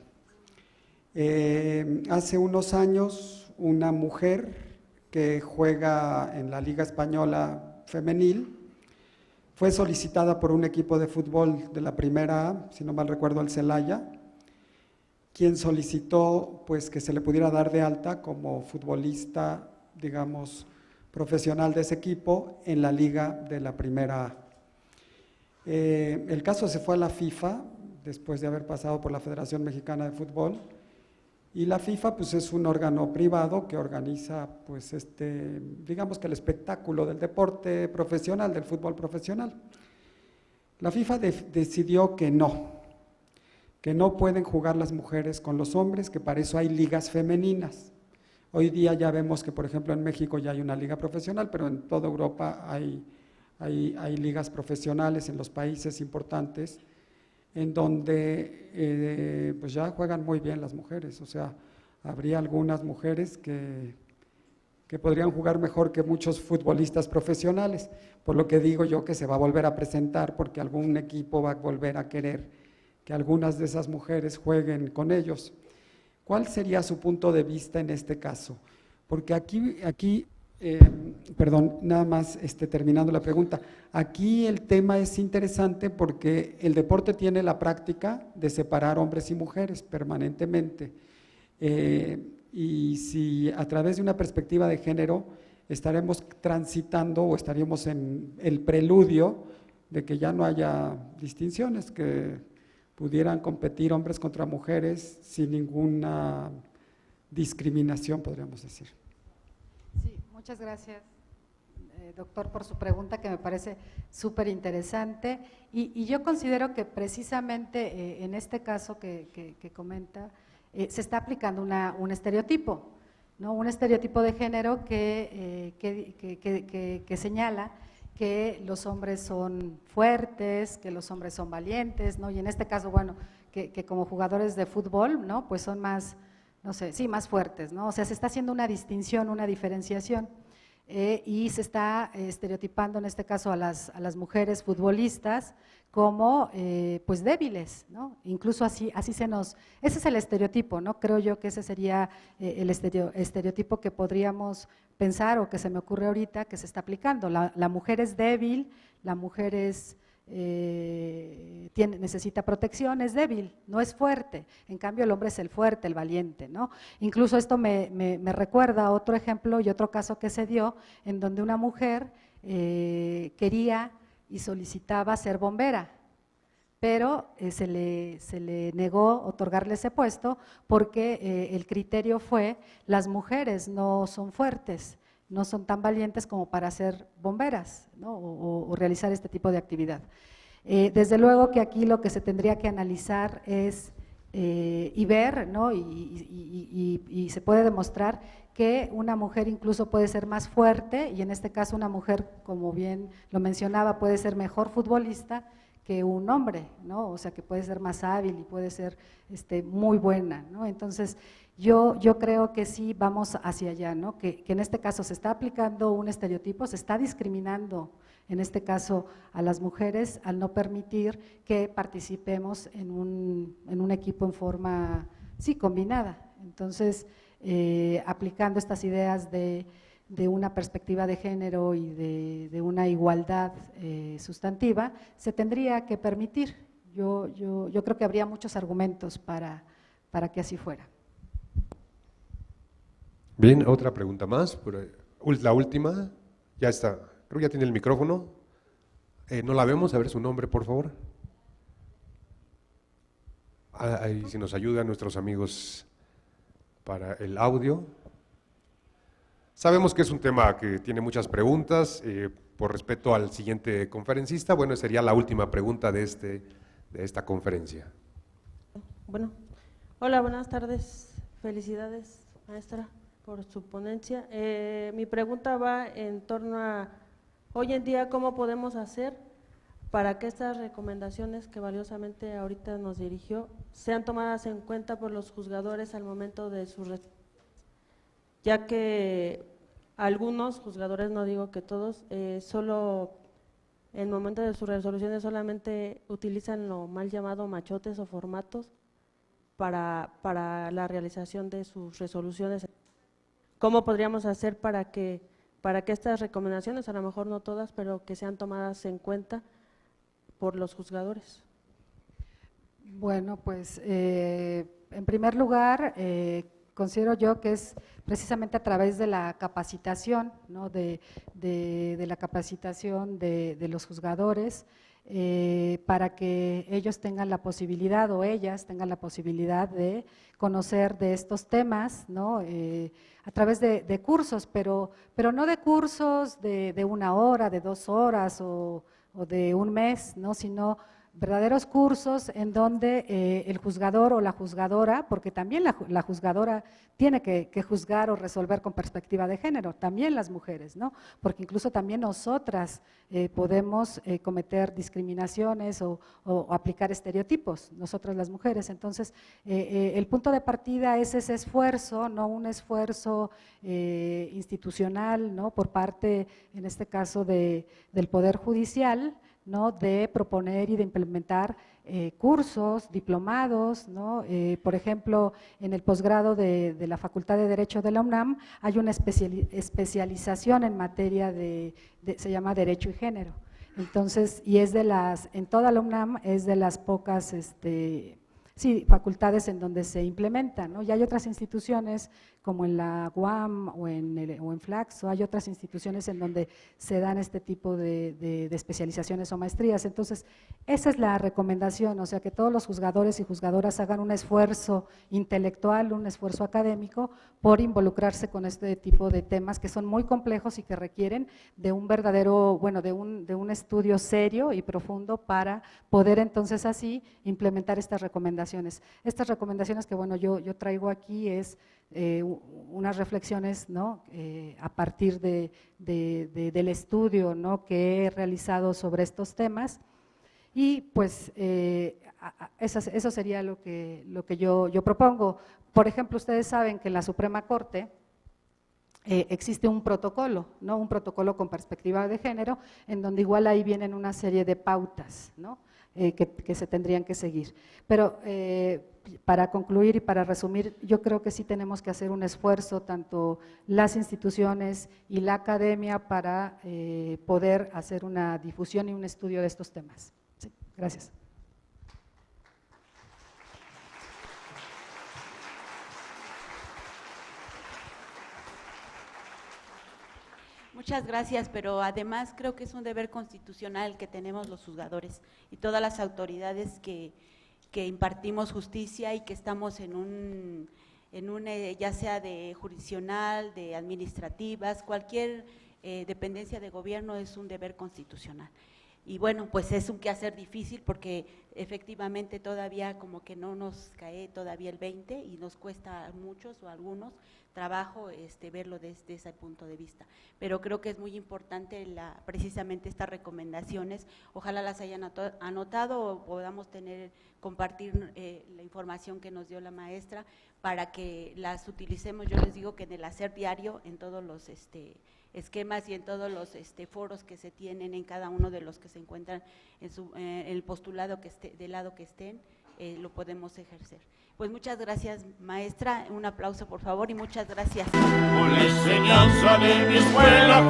Hace unos años una mujer que juega en la Liga Española Femenil fue solicitada por un equipo de fútbol de la Primera A, si no mal recuerdo el Celaya, quien solicitó pues que se le pudiera dar de alta como futbolista, digamos, profesional de ese equipo en la liga de la Primera A. El caso se fue a la FIFA después de haber pasado por la Federación Mexicana de Fútbol, y la FIFA pues es un órgano privado que organiza pues digamos que el espectáculo del deporte profesional, del fútbol profesional. La FIFA decidió que no pueden jugar las mujeres con los hombres, que para eso hay ligas femeninas. Hoy día ya vemos que, por ejemplo, en México ya hay una liga profesional, pero en toda Europa hay ligas profesionales en los países importantes, en donde pues ya juegan muy bien las mujeres. O sea, habría algunas mujeres que que podrían jugar mejor que muchos futbolistas profesionales, por lo que digo yo que se va a volver a presentar porque algún equipo va a volver a querer que algunas de esas mujeres jueguen con ellos. ¿Cuál sería su punto de vista en este caso? Porque aquí perdón, nada más terminando la pregunta, aquí el tema es interesante porque el deporte tiene la práctica de separar hombres y mujeres permanentemente, y si a través de una perspectiva de género estaremos transitando o estaríamos en el preludio de que ya no haya distinciones, que pudieran competir hombres contra mujeres sin ninguna discriminación, podríamos decir. Sí, muchas gracias, doctor, por su pregunta, que me parece súper interesante. Y yo considero que precisamente en este caso que comenta, se está aplicando un estereotipo, ¿no? Un estereotipo de género que señala que los hombres son fuertes, que los hombres son valientes, ¿no? Y en este caso, bueno, que como jugadores de fútbol, ¿no? Pues son más, no sé, sí, más fuertes, ¿no? O sea, se está haciendo una distinción, una diferenciación, y se está estereotipando en este caso a las mujeres futbolistas como pues débiles, ¿no? Incluso así ese es el estereotipo, ¿no? Creo yo que ese sería el estereotipo que podríamos pensar, o que se me ocurre ahorita que se está aplicando. La mujer es débil, la mujer necesita protección, es débil, no es fuerte. En cambio el hombre es el fuerte, el valiente, ¿no? Incluso esto me recuerda a otro ejemplo y otro caso que se dio, en donde una mujer quería y solicitaba ser bombera, pero se le negó otorgarle ese puesto porque el criterio fue: las mujeres no son fuertes, no son tan valientes como para ser bomberas, ¿no? o realizar este tipo de actividad. Desde luego que aquí lo que se tendría que analizar es y ver, ¿no? y se puede demostrar que una mujer incluso puede ser más fuerte, y en este caso una mujer, como bien lo mencionaba, puede ser mejor futbolista que un hombre, ¿no? O sea, que puede ser más hábil y puede ser muy buena, ¿no? Entonces, yo creo que sí vamos hacia allá, ¿no? Que en este caso se está aplicando un estereotipo, se está discriminando en este caso a las mujeres al no permitir que participemos en un equipo en forma, sí, combinada. Entonces, aplicando estas ideas de una perspectiva de género y de una igualdad sustantiva, se tendría que permitir. Yo creo que habría muchos argumentos para que así fuera. Bien, otra pregunta más, la última, ya está, creo que ya tiene el micrófono, no la vemos, a ver su nombre, por favor. Ahí si nos ayudan nuestros amigos para el audio. Sabemos que es un tema que tiene muchas preguntas, por respeto al siguiente conferencista, bueno, sería la última pregunta de esta conferencia. Bueno, hola, buenas tardes, felicidades, maestra, por su ponencia. Mi pregunta va en torno a, hoy en día, ¿cómo podemos hacer para que estas recomendaciones que valiosamente ahorita nos dirigió sean tomadas en cuenta por los juzgadores al momento de su ya que algunos juzgadores, no digo que todos, solo en el momento de sus resoluciones solamente utilizan lo mal llamado machotes o formatos para la realización de sus resoluciones? ¿Cómo podríamos hacer para que estas recomendaciones, a lo mejor no todas, pero que sean tomadas en cuenta por los juzgadores? Bueno, pues en primer lugar, considero yo que es precisamente a través de la capacitación, ¿no? de la capacitación de los juzgadores, para que ellos tengan la posibilidad, o ellas tengan la posibilidad de conocer de estos temas, ¿no? A través de cursos, pero no de cursos de 1 hora, de 2 horas o de un mes, ¿no? Sino verdaderos cursos en donde el juzgador o la juzgadora, porque también la juzgadora tiene que juzgar o resolver con perspectiva de género, también las mujeres, ¿no? Porque incluso también nosotras podemos cometer discriminaciones o aplicar estereotipos, nosotras las mujeres. Entonces, el punto de partida es ese esfuerzo, no un esfuerzo institucional, ¿no? Por parte, en este caso, del Poder Judicial, ¿no? De proponer y de implementar cursos, diplomados, ¿no? Por ejemplo, en el posgrado de la Facultad de Derecho de la UNAM hay una especialización en materia se llama Derecho y Género. Entonces, y es en toda la UNAM es de las pocas facultades en donde se implementa, ¿no? Y hay otras instituciones como en la UAM o en Flaxo, hay otras instituciones en donde se dan este tipo de especializaciones o maestrías. Entonces, esa es la recomendación, o sea, que todos los juzgadores y juzgadoras hagan un esfuerzo intelectual, un esfuerzo académico por involucrarse con este tipo de temas que son muy complejos y que requieren de un verdadero, bueno, de un estudio serio y profundo para poder entonces así implementar estas recomendaciones. Estas recomendaciones que, bueno, yo traigo aquí es unas reflexiones, ¿no? A partir del estudio, ¿no? Que he realizado sobre estos temas y pues eso sería lo que yo propongo. Por ejemplo, ustedes saben que en la Suprema Corte existe un protocolo, ¿no? Un protocolo con perspectiva de género, en donde igual ahí vienen una serie de pautas, ¿no? Que se tendrían que seguir. Pero para concluir y para resumir, yo creo que sí tenemos que hacer un esfuerzo, tanto las instituciones y la academia, para poder hacer una difusión y un estudio de estos temas. Sí, gracias. Muchas gracias, pero además creo que es un deber constitucional que tenemos los juzgadores y todas las autoridades que impartimos justicia y que estamos en un ya sea de jurisdiccional, de administrativas, cualquier dependencia de gobierno es un deber constitucional. Y bueno, pues es un quehacer difícil porque efectivamente todavía como que no nos cae todavía el 20 y nos cuesta a muchos o a algunos trabajo verlo desde ese punto de vista. Pero creo que es muy importante precisamente estas recomendaciones, ojalá las hayan anotado o podamos compartir la información que nos dio la maestra para que las utilicemos. Yo les digo que en el hacer diario, en todos los esquemas y en todos los foros que se tienen en cada uno de los que se encuentran en el postulado del lado que estén, lo podemos ejercer. Pues muchas gracias, maestra, un aplauso por favor y muchas gracias. Con la enseñanza de mi escuela